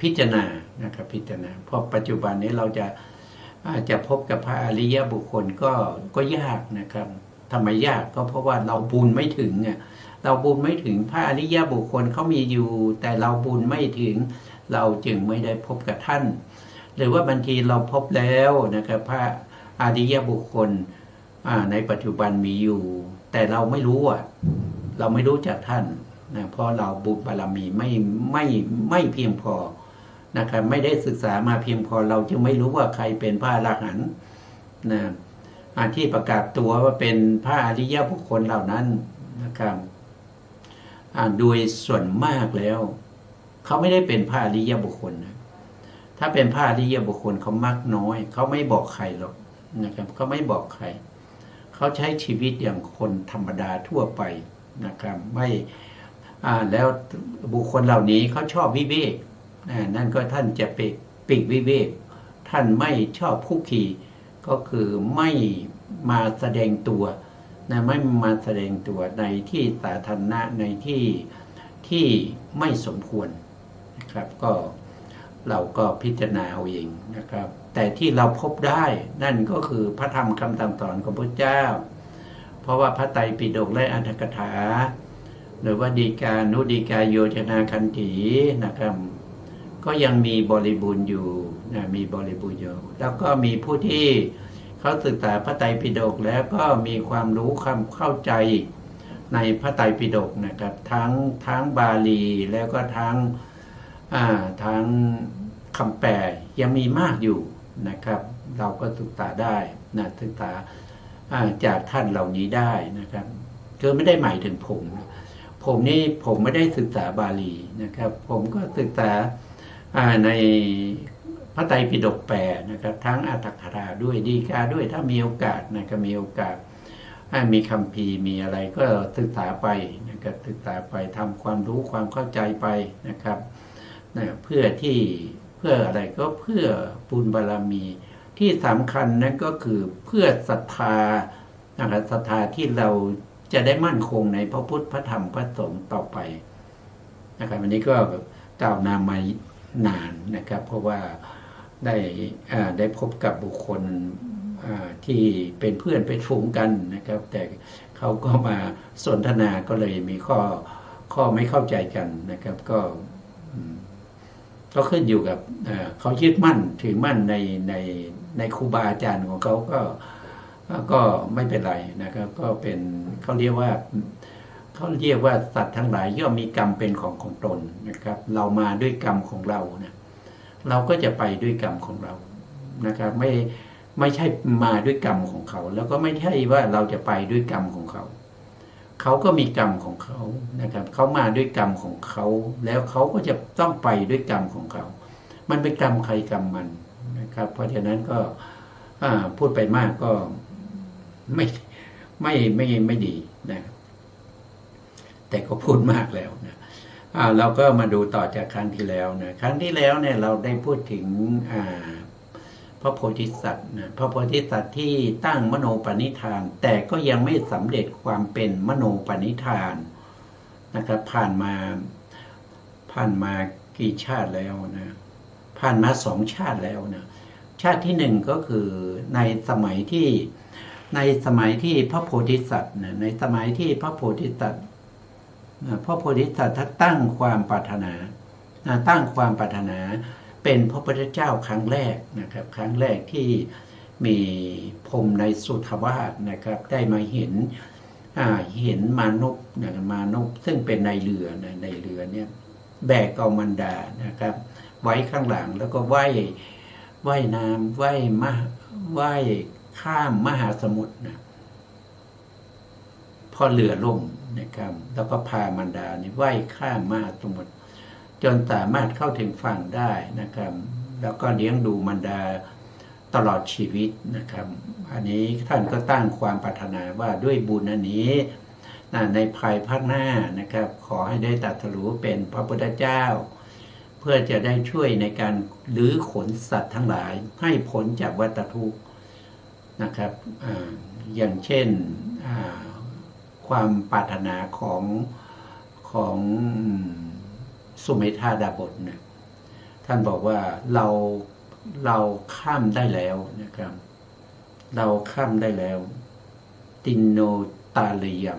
พิจารณานะครับพิจารณาเพราะปัจจุบันนี้เราจะพบกับพระอริยบุคคลก็ยากนะครับทำไมยากก็เพราะว่าเราบุญไม่ถึงเราบุญไม่ถึงพระอริยบุคคลเขามีอยู่แต่เราบุญไม่ถึงเราจึงไม่ได้พบกับท่านหรือว่าบางทีเราพบแล้วนะครับพระอ อริยบุคคลในปัจจุบันมีอยู่ แต่เราไม่รู้เราไม่รู้จักท่านนะเพราะเราบุญบารมีไม่เพียงพอนะครับไม่ได้ศึกษามาเพียงพอเราจึงไม่รู้ว่าใครเป็นพระอรหันต์นะที่ประกาศตัวว่าเป็นพระอริยบุคคลเหล่านั้นนะครับโดยส่วนมากแล้วเขาไม่ได้เป็นพระอริยบุคคลนะถ้าเป็นพระอริยบุคคลเขามักน้อยเขาไม่บอกใครหรอกนะครับเขาไม่บอกใครเขาใช้ชีวิตอย่างคนธรรมดาทั่วไปนะครับไม่แล้วบุคคลเหล่านี้เขาชอบวิเวกนั่นก็ท่านจะปีกวิเวกท่านไม่ชอบคุกคีก็คือไม่มาแสดงตัวนะไม่มาแสดงตัวในที่สาธารณะในที่ไม่สมควรนะครับก็เราก็พิจารณาเอาเองนะครับแต่ที่เราพบได้นั่นก็คือพระธรรมคำสั่งสอนของพระเจ้าเพราะว่าพระไตรปิฎกและอรรถกถาหรือว่าดีกานุดีกาโยชนาคันธีนะครับก็ยังมีบริบูรณ์อยู่นะมีบริบูรณ์อยู่แล้วก็มีผู้ที่เขาศึกษาพระไตรปิฎกแล้วก็มีความรู้ความเข้าใจในพระไตรปิฎกนะครับทั้งบาลีแล้วก็ทั้งคำแปลยังมีมากอยู่นะครับเราก็ศึกษาได้นะศึกษาจากท่านเหล่านี้ได้นะครับคือไม่ได้หมายถึงผมไม่ได้ศึกษาบาลีนะครับผมก็ศึกษาในพระไตรปิฎกแปลนะครับทั้งอรรถกถาด้วยดีกาด้วยถ้ามีโอกาสนะครับมีโอกาสมีคัมภีร์มีอะไรก็ศึกษาไปนะครับศึกษาไปทำความรู้ความเข้าใจไปนะครับเพื่ออะไรก็เพื่อบุญบารมีที่สำคัญนั่นก็คือเพื่อศรัทธานะครับศรัทธาที่เราจะได้มั่นคงในพระพุทธพระธรรมพระสงฆ์ต่อไปนะครับวันนี้ก็กล่าวนามมานานนะครับเพราะว่าได้พบกับบุคคลที่เป็นเพื่อนเป็นฝูงกันนะครับแต่เขาก็มาสนทนาก็เลยมีข้อไม่เข้าใจกันนะครับก็ขึ้นอยู่กับเขายึดมั่นถือมั่นในครูบาอาจารย์ของเขาก็ไม่เป็นไรนะครับก็เป็นเขาเรียกว่าสัตว์ทั้งหลายย่อมมีกรรมเป็นของตนนะครับเรามาด้วยกรรมของเรานะเราก็จะไปด้วยกรรมของเรานะครับไม่ใช่มาด้วยกรรมของเขาแล้วก็ไม่ใช่ว่าเราจะไปด้วยกรรมของเขาเขาก็มีกรรมของเขานะครับเขามาด้วยกรรมของเขาแล้วเขาก็จะต้องไปด้วยกรรมของเขามันเป็นกรรมใครกรรมมันนะครับเพราะฉะนั้นก็พูดไปมากก็ไม่ดีนะแต่ก็พูดมากแล้วนะเราก็มาดูต่อจากครั้งที่แล้วนะครั้งที่แล้วเนี่ยเราได้พูดถึงพระโพธิสัตว์นะพระโพธิสัตว์ที่ตั้งมโนปณิธานแต่ก็ยังไม่สำเร็จความเป็นมโนปณิธานนะครับผ่านมากี่ชาติแล้วนะผ่านมา2 ชาติแล้วนะชาติที่1ก็คือในสมัยที่พระโพธิสัตว์นะในสมัยที่พระโพธิสัตว์ตั้งความปรารถนาเป็นพระพุทธเจ้าครั้งแรกนะครับครั้งแรกที่มีพรหมในสุทธวาสนะครับได้มาเห็นมนุษย์ซึ่งเป็นในเรือเนี่ยแบกเอามันดานะครับไว้ข้างหลังแล้วก็ว่ายน้ำว่ายข้ามมหาสมุทรนะพอเรือล่มนะครับแล้วก็พามันดานี่ว่ายข้ามมหาสมุทรจนสามารถเข้าถึงฝั่งได้นะครับแล้วก็เลี้ยงดูมันดาตลอดชีวิตนะครับอันนี้ท่านก็ตั้งความปรารถนาว่าด้วยบุญอันนี้ในภายภาคหน้านะครับขอให้ได้ตรัสรู้เป็นพระพุทธเจ้าเพื่อจะได้ช่วยในการลื้อขนสัตว์ทั้งหลายให้พ้นจากวัฏทุกข์นะครับอย่างเช่นความปรารถนาของสุเมธาดาบทนะท่านบอกว่าเราข้ามได้แล้วนะครับเราข้ามได้แล้วตินโนตาเลียง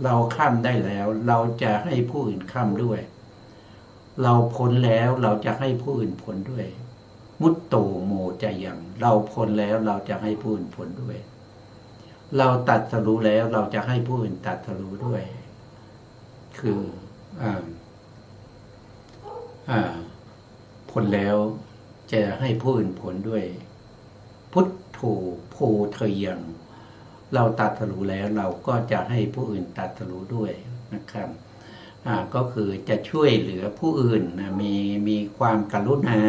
เราข้ามได้แล้วเราจะให้ผู้อื่นข้ามด้วยเราพ้นแล้วเราจะให้ผู้อื่นพ้นด้วย มุตโตโมจยังเราพ้นแล้วเราจะให้ผู้อื่นพ้นด้วยเราตรัสรู้แล้วเราจะให้ผู้อื่นตรัสรู้ด้วยคือพ้นแล้วจะให้ผู้อื่นพ้นด้วยพุทโธโพเทยังเราตรัสรู้แล้วเราก็จะให้ผู้อื่นตรัสรู้ด้วยนะครับก็คือจะช่วยเหลือผู้อื่นนะมีความกรุณา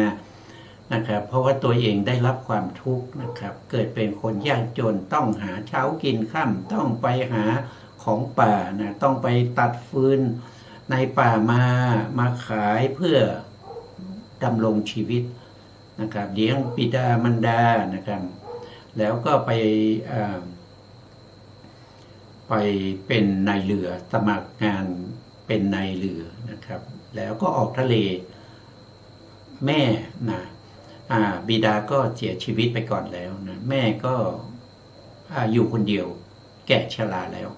นะครับเพราะว่าตัวเองได้รับความทุกข์นะครับเกิดเป็นคนยากจนต้องหาเช้ากินค่ำต้องไปหาของป่านะต้องไปตัดฟืนในป่ามาขายเพื่อดำรงชีวิตนะครับเลี้ยงบิดามารดานะครับแล้วก็ไปเป็นนายเรือสมัครงานเป็นนายเรือนะครับแล้วก็ออกทะเลแม่นะบิดาก็เสียชีวิตไปก่อนแล้วนะแม่ก็อยู่คนเดียวแก่ชราแล้ว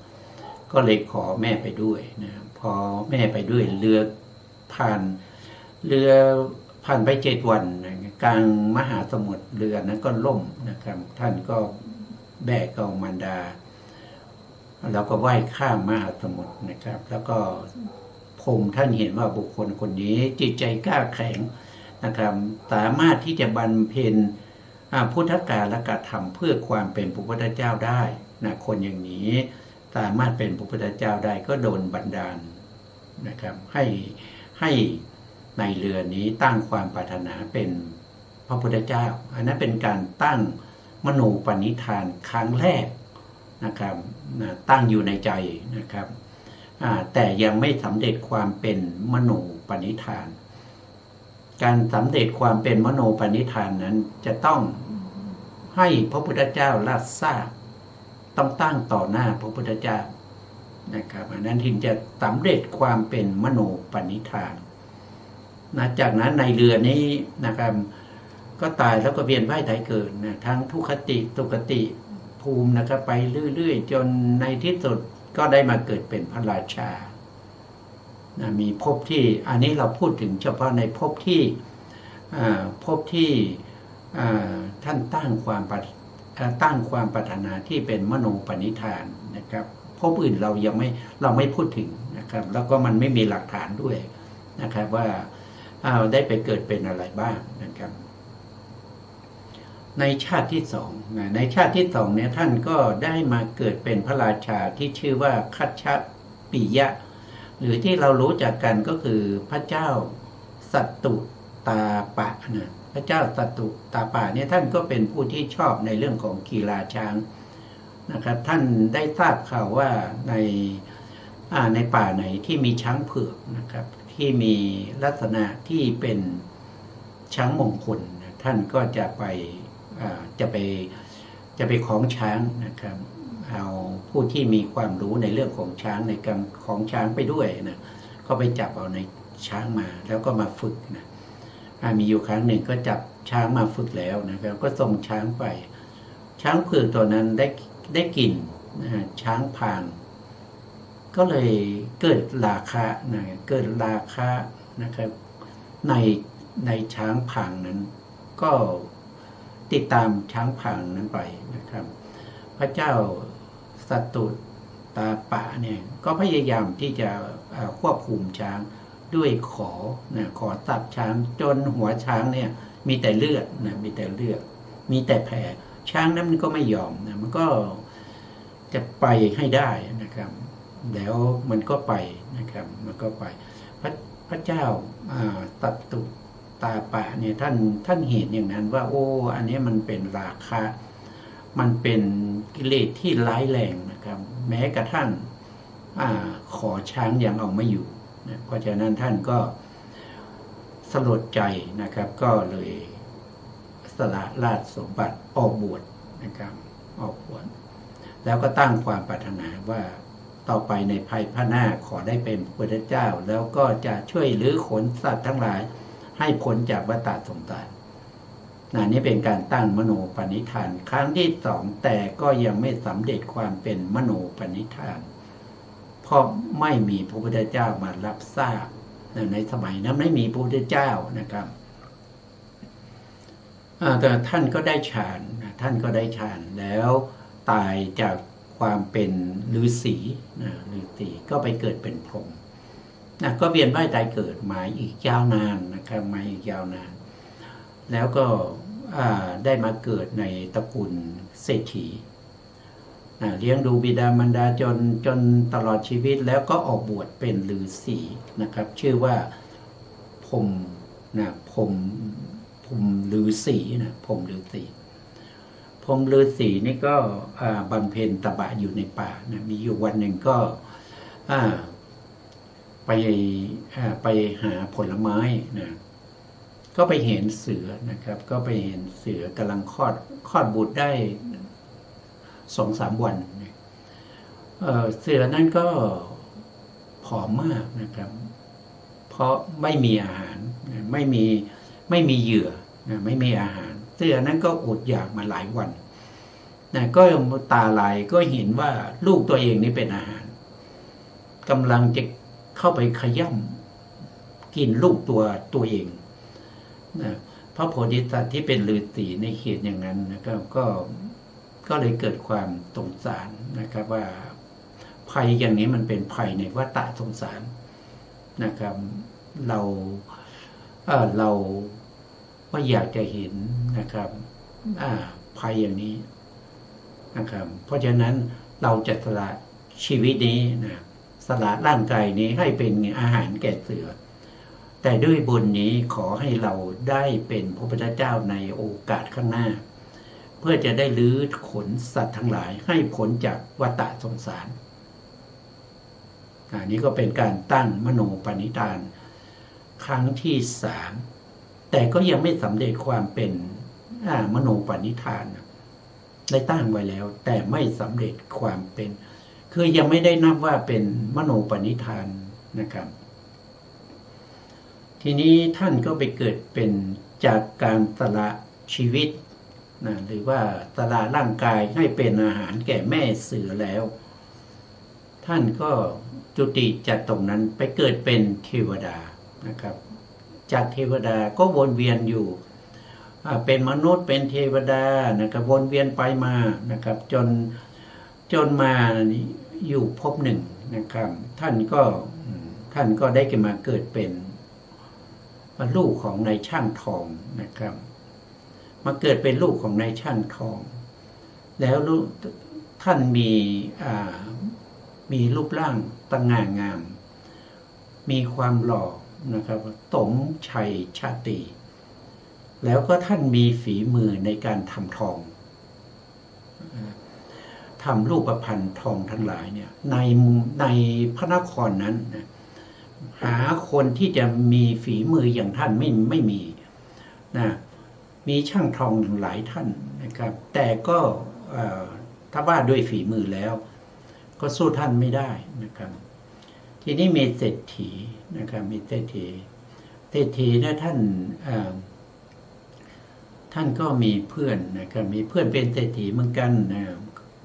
ก็เลยขอแม่ไปด้วยนะพอแม่ไปด้วยเรือผ่านไป7 วันนะกลางมหาสมุทรเรือนั้นก็ล่มนะครับท่านก็แบกเอามารดาแล้วก็ว่ายข้ามมหาสมุทรนะครับแล้วก็พรหมท่านเห็นว่าบุคคลคนนี้จิตใจกล้าแข็งนะครับสามารถที่จะบรรเพ็ญพุทธกาลกธรรมเพื่อความเป็นพระพุทธเจ้าได้นะคนอย่างนี้สามารถเป็นพระพุทธเจ้าได้ก็โดนบันดาลนะครับให้ในเรือนี้ตั้งความปรารถนาเป็นพระพุทธเจ้าอันนั้นเป็นการตั้งมโนปณิธานครั้งแรกนะครับตั้งอยู่ในใจนะครับแต่ยังไม่สำเร็จความเป็นมโนปณิธานการสำเร็จความเป็นมโนปณิธานนั้นจะต้องให้พระพุทธเจ้ารับทราบต้องตั้งต่อหน้าพระพุทธเจ้านะครับอันนั้นถึงจะสำเร็จความเป็นมโนปณิธานนะจากนั้นในเรือนี้นะครับก็ตายแล้วก็เวียนว่ายตายเกิดนะทั้งทุกขติสุขติภูมินะครับไปเรื่อยๆจนในที่สุดก็ได้มาเกิดเป็นพระราชานะมีภพที่อันนี้เราพูดถึงเฉพาะในภพที่ท่านตั้งความปรารถนาที่เป็นมโนปณิธานนะครับภพอื่นเราไม่พูดถึงนะครับแล้วก็มันไม่มีหลักฐานด้วยนะครับว่าได้ไปเกิดเป็นอะไรบ้างนะครับในชาติที่2ในชาติที่2เนี่ยท่านก็ได้มาเกิดเป็นพระราชาที่ชื่อว่าคัชชปิยะหรือที่เรารู้จักกันก็คือพระเจ้าสัตตุตาปะนะพระเจ้าสัตตุตาปะเนี่ยท่านก็เป็นผู้ที่ชอบในเรื่องของกีฬาช้างนะครับท่านได้ทราบข่าวว่าในป่าไหนที่มีช้างเผือกนะครับที่มีลักษณะที่เป็นช้างมงคลท่านก็จะไปคล้องช้างนะครับเอาผู้ที่มีความรู้ในเรื่องของช้างในการคล้องช้างไปด้วยนะก็ไปจับเอาในช้างมาแล้วก็มาฝึกนะมีอยู่ครั้งหนึ่งก็จับช้างมาฝึกแล้วนะครับก็ส่งช้างไปช้างเผือกตัวนั้นได้กลิ่นช้างพางก็เลยเกิดราคะนะครับในช้างพางนั้นก็ติดตามช้างพางนั้นไปนะครับพระเจ้าสัตตุตาปะเนี่ยก็พยายามที่จะควบคุมช้างด้วยขอตัดช้างจนหัวช้างเนี่ยมีแต่เลือดมีแต่แผลช้างนั้นมันก็ไม่ยอมนะมันก็จะไปให้ได้นะครับแล้วมันก็ไปนะครับมันก็ไปพระเจ้าสัตตุตาปะเนี่ยท่านเห็นอย่างนั้นว่าโอ้อันนี้มันเป็นราคะมันเป็นกิเลสที่ร้ายแรงนะครับแม้กระทั่งขอช้างยังเอาไม่อยู่นะเพราะฉะนั้นท่านก็สลดใจนะครับก็เลยสละราชสมบัติออกบวชนะครับออกบวชแล้วก็ตั้งความปรารถนาว่าต่อไปในภายภาคหน้าขอได้เป็นพระพุทธเจ้าแล้วก็จะช่วยลื้อขนสัตว์ทั้งหลายให้พ้นจากวัฏสงสารนี่เป็นการตั้งมโนปณิธานครั้งที่2แต่ก็ยังไม่สำเร็จความเป็นมโนปณิธานเพราะไม่มีพระพุทธเจ้ามารับทราบในสมัยนั้นไม่มีพระพุทธเจ้านะครับ แต่ท่านก็ได้ฌานท่านก็ได้ฌานแล้วตายจากความเป็นฤาษีฤาษีก็ไปเกิดเป็นพรหมก็เวียนว่ายตายเกิดมาอีกยาวนานนะครับมาอีกยาวนานแล้วก็ได้มาเกิดในตระกูลเศรษฐีเลี้ยงดูบิดามารดาจนตลอดชีวิตแล้วก็ออกบวชเป็นฤาษีนะครับชื่อว่าพรหมพรหมฤาษีพรหมฤาษีพรหมฤาษีนี่ก็บำเพ็ญตบะอยู่ในป่ามีอยู่วันหนึ่งก็ไปหาผลไม้ก็ไปเห็นเสือนะครับก็ไปเห็นเสือกำลังคลอดบุตรได้2-3 วันเสือนั้นก็ผอมมากนะครับเพราะไม่มีอาหารไม่มีเหยื่อไม่มีอาหารเสือนั้นก็อดอยากมาหลายวันก็ตาลายก็เห็นว่าลูกตัวเองนี่เป็นอาหารกำลังจะเข้าไปขย่ำกินลูกตัวเองพระโพธิสัตว์ที่เป็นฤาษีในเขตอย่างนั้นนะครับก็เลยเกิดความสงสารนะครับว่าภัยอย่างนี้มันเป็นภัยในวัฏสงสารนะครับเราว่าอยากจะเห็นนะครับภัยอย่างนี้นะครับเพราะฉะนั้นเราจะสละชีวิตนี้สละร่างกายนี้ให้เป็นอาหารแก่เสือแต่ด้วยบุญนี้ขอให้เราได้เป็นพระพุทธเจ้าในโอกาสข้างหน้าเพื่อจะได้ลื้อขนสัตว์ทั้งหลายให้พ้นจากวัฏสงสารนี้ก็เป็นการตั้งมโนปณิธานครั้งที่3แต่ก็ยังไม่สำเร็จความเป็นมโนปณิธานได้ตั้งไว้แล้วแต่ไม่สำเร็จความเป็นคือยังไม่ได้นับว่าเป็นมโนปณิธานนะครับทีนี้ท่านก็ไปเกิดเป็นจากการสละชีวิตหรือว่าสละร่างกายให้เป็นอาหารแก่แม่เสือแล้วท่านก็จุติจากตรงนั้นไปเกิดเป็นเทวดานะครับจากเทวดาก็วนเวียนอยู่เป็นมนุษย์เป็นเทวดานะครับวนเวียนไปมานะครับจนมาอยู่ภพหนึ่งนะครับท่านก็ได้มาเกิดเป็นลูกของนายช่างทองนะครับมาเกิดเป็นลูกของนายช่างทองแล้วท่านมีรูปร่างตะง่างามมีความหล่อนะครับสมชัยชาตรีแล้วก็ท่านมีฝีมือในการทำทองทำรูปพรรณทองทั้งหลายเนี่ยในพระนครนั้นหาคนที่จะมีฝีมืออย่างท่านไม่มีมีช่างทองหลายท่านนะครับแต่ก็ถ้าว่าด้วยฝีมือแล้วก็สู้ท่านไม่ได้นะครับทีนี้มีเศรษฐีนะครับมีเศรษฐีนะท่านก็มีเพื่อนนะครับมีเพื่อนเป็นเศรษฐีเหมือนกัน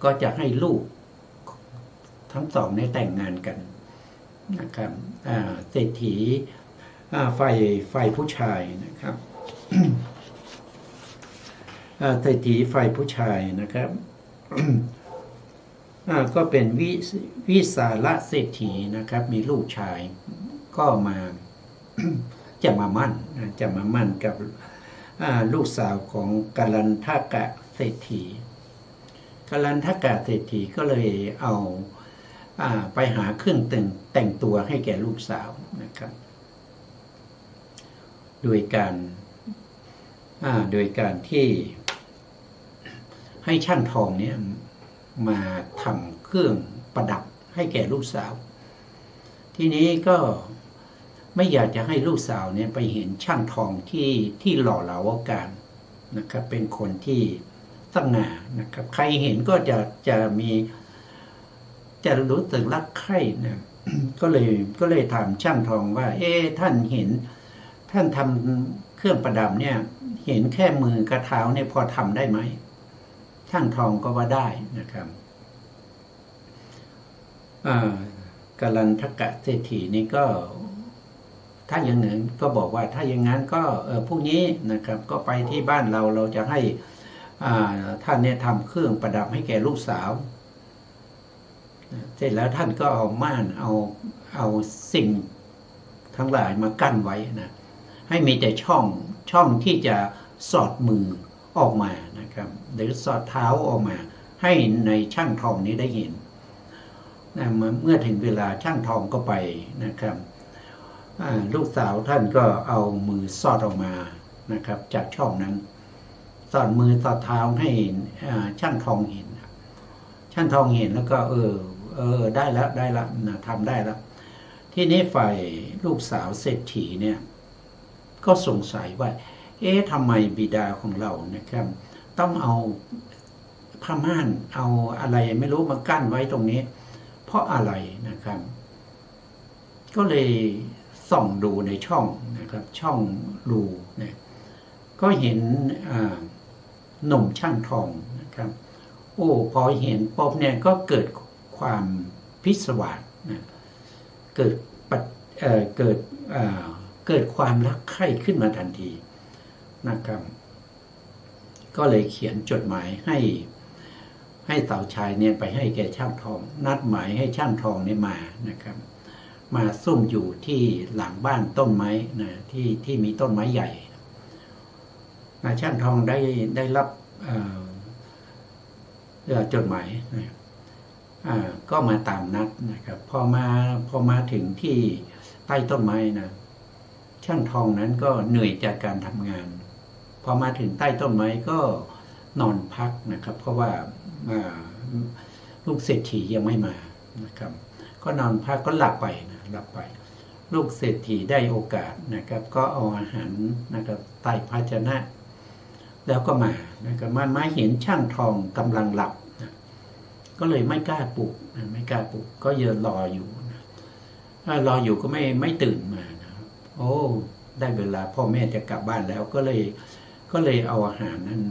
ก็จะให้ลูกทั้งสองได้แต่งงานกันนะครับเศรษฐีฝ่ายผู้ชายนะครับ เศรษฐีฝ่ายผู้ชายนะครับ ก็เป็นวิสาละเศรษฐีนะครับมีลูกชายก็มา จะมามั่นกับลูกสาวของกัลลันทกะเศรษฐีกัลลันทกะเศรษฐีก็เลยเอาไปหาเครื่องแต่งตัวให้แก่ลูกสาวนะครับโดยการที่ให้ช่างทองเนี่ยมาทำเครื่องประดับให้แก่ลูกสาวทีนี้ก็ไม่อยากจะให้ลูกสาวเนี่ยไปเห็นช่างทองที่หล่อเหลาเอาการนะครับเป็นคนที่สง่านะครับใครเห็นก็จะรู้สึกรักใคร่นะ ก็เลยถามช่างทองว่าท่านเห็นท่านทำเครื่องประดับเนี่ยเห็นแค่มือกระเท้าเนี่ยพอทำได้ไหมช่างทองก็ว่าได้นะครับกัลลันทกะเศรษฐีนี่ก็ ถ้าอย่างนั้นก็บอกว่าถ้าอย่างนั้นก็พรุ่งนี้นะครับก็ไปที่บ้านเราจะให้ท่านเนี่ยทำเครื่องประดับให้แก่ลูกสาวเสร็จแล้วท่านก็เอาม่านเอาสิ่งทั้งหลายมากั้นไว้นะให้มีแต่ช่องที่จะสอดมือออกมานะครับหรือสอดเท้าออกมาให้ในช่างทองนี้ได้เห็นนะเมื่อถึงเวลาช่างทองก็ไปนะครับลูกสาวท่านก็เอามือสอดออกมานะครับจากช่องนั้นสอดมือสอดเท้าให้ช่างทองเห็นช่างทองเห็นแล้วก็ได้แล้วนะทำได้แล้วที่นี้ฝ่ายลูกสาวเศรษฐีเนี่ยก็สงสัยว่าทำไมบิดาของเรานะครับต้องเอาผ้าม่านเอาอะไรไม่รู้มากั้นไว้ตรงนี้เพราะอะไรนะครับก็เลยส่องดูในช่องนะครับช่องรูเนี่ยก็เห็นหนุ่มช่างทองนะครับพอเห็นปุ๊บเนี่ยก็เกิดความพิศวาสนะเกิดความรักใคร่ขึ้นมาทันทีนะครับก็เลยเขียนจดหมายให้สาวชายเนี่ยไปให้แก่ช่างทองนัดหมายให้ช่างทองเนี่ยมานะครับมาซุ่มอยู่ที่หลังบ้านต้นไม้นะที่มีต้นไม้ใหญ่ช่างทองได้รับจดหมายนะก็มาตามนัดนะครับพอมาถึงที่ใต้ต้นไม้นะช่างทองนั้นก็เหนื่อยจากการทำงานพอมาถึงใต้ต้นไม้ก็นอนพักนะครับเพราะว่าลูกเศรษฐียังไม่มานะครับก็นอนพักก็หลับไปลูกเศรษฐีได้โอกาสนะครับก็เอาอาหารนะครับใต้ภาชนะแล้วก็มานะครับมาเห็นช่างทองกำลังหลับนะก็เลยไม่กล้าปลุกก็ยืนรออยู่นะรออยู่ก็ไม่ตื่นมานะได้เวลาพ่อแม่จะกลับบ้านแล้วก็เลยเอาอาหารนั้น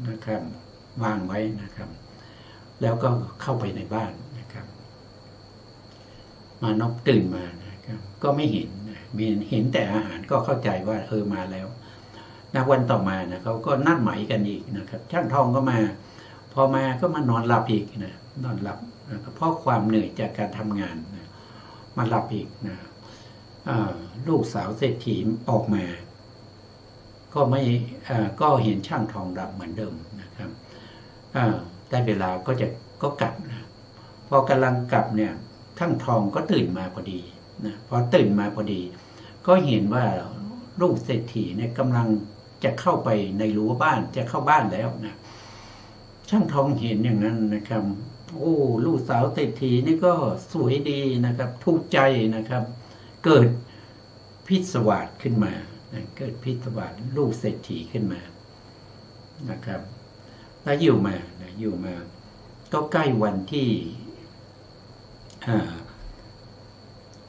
นะครับวางไว้นะครับแล้วก็เข้าไปในบ้านนะครับมานพตื่นมานะครับก็ไม่เห็นแต่อาหารก็เข้าใจว่ามาแล้วนะวันต่อมานะเขาก็นัดหมายกันอีกนะครับช่างทองก็มาพอมาก็มานอนหลับอีกนะนอนหลับนะครับเพราะความเหนื่อยจากการทำงานนะมาหลับอีกนะลูกสาวเศรษฐีออกมาก็เห็นช่างทองหลับเหมือนเดิมนะครับได้เวลาก็กลับนะพอกำลังกลับเนี่ยช่างทองก็ตื่นมาพอดีนะพอตื่นมาพอดีก็เห็นว่าลูกเศรษฐีเนี่ยกำลังจะเข้าไปในรั้วบ้านจะเข้าบ้านแล้วนะช่างทองเห็นอย่างนั้นนะครับลูกสาวเศรษฐีนี่ก็สวยดีนะครับถูกใจนะครับเกิดพิศวาสขึ้นมาเกิดพิศวาสลูกเศรษฐีขึ้นมานะครับแล้วอยู่มาก็ใกล้วันที่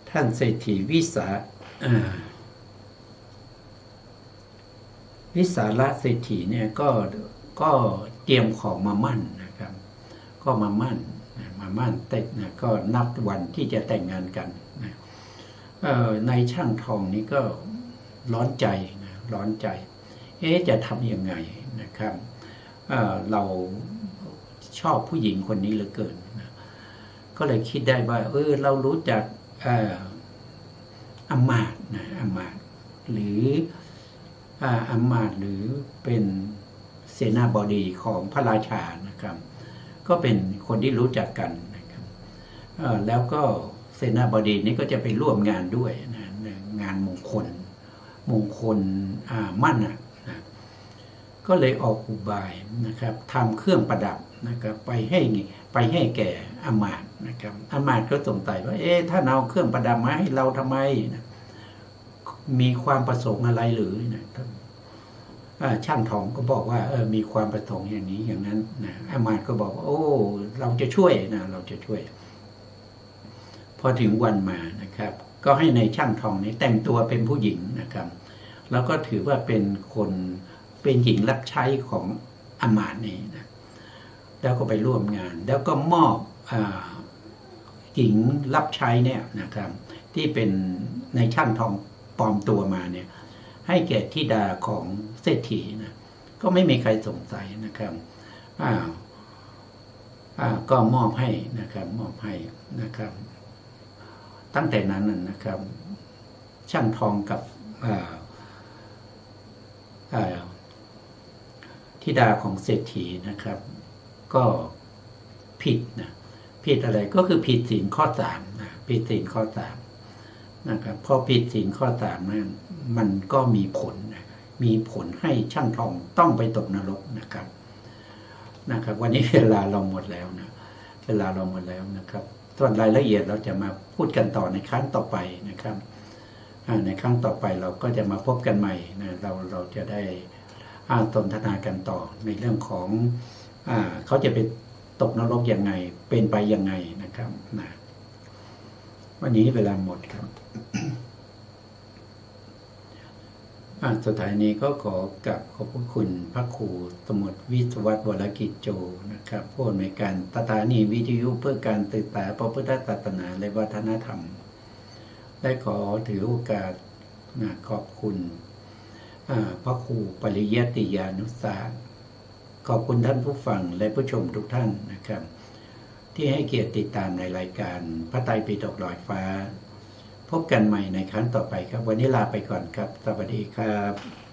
ท่านเศรษฐีวิสาระเศรษฐีเนี่ยก็เตรียมของมามั่นนะครับก็มามั่นแต่นะก็นับวันที่จะแต่งงานกันนะในช่างทองนี้ก็ร้อนใจจะทำยังไงนะครับเราชอบผู้หญิงคนนี้เหลือเกินนะก็เลยคิดได้ว่าเรารู้จักอำมาตย์นะอำมาตย์หรือเป็นเสนาบดีของพระราชานะครับก็เป็นคนที่รู้จักกันนะครับแล้วก็เสนาบดีนี้ก็จะไปร่วมงานด้วยนะงานมงคลมั่นนะก็เลยออกอุบายนะครับทำเครื่องประดับนะครับไปให้แก่อำมาตย์นะครับอำมาตย์ก็สงสัยว่าถ้าเอาเครื่องประดับมาให้เราทำไมนะมีความประสงค์อะไรหรือนะช่างทองก็บอกว่ามีความประสงค์อย่างนี้อย่างนั้นนะอำมาตย์ก็บอกว่าเราจะช่วยพอถึงวันมานะครับก็ให้ในช่างทองนี้แต่งตัวเป็นผู้หญิงนะครับแล้วก็ถือว่าเป็นหญิงรับใช้ของอำมาตย์นี้นะแล้วก็ไปร่วมงานแล้วก็มอบหญิงรับใช้เนี่ยนะครับที่เป็นในช่างทอง ปลอมตัวมาเนี่ยให้แก่ธิดาของเศรษฐีนะก็ไม่มีใครสงสัยนะครับก็มอบให้นะครับมอบให้นะครับตั้งแต่นั้นนะครับช่างทองกับธิดาของเศรษฐีนะครับก็ผิดนะผิดอะไรก็คือผิดศีลข้อ3นะผิดศีลข้อ3นะครับพอผิดศีลข้อ3นั้นมันก็มีผลนะมีผลให้ช่างทองต้องไปตกนรกนะครับวันนี้เวลาเราหมดแล้วนะเวลาเราหมดแล้วนะครับส่วนรายละเอียดเราจะมาพูดกันต่อในครั้งต่อไปนะครับในครั้งต่อไปเราก็จะมาพบกันใหม่นะเราจะได้สนทนากันต่อในเรื่องของเขาจะไปตกนรกยังไงเป็นไปยังไงนะครับนะวันนี้เวลาหมดครับ สุดท้ายนี้ก็ขอบพระคุณพระครูสมุทรวิศวัตรวรกิจโจนะครับผู้อำนวยการสถานีวิทยุเพื่อการศึกษาพระพุทธศาสนาและวัฒนธรรมได้ขอถือโอกาสขอบคุณพระครูปริยัติยานุสาสขอบคุณท่านผู้ฟังและผู้ชมทุกท่านนะครับที่ให้เกียรติติดตามในรายการพระไตรปิฎกลอยฟ้าพบกันใหม่ในครั้งต่อไปครับวันนี้ลาไปก่อนครับสวัสดีครับ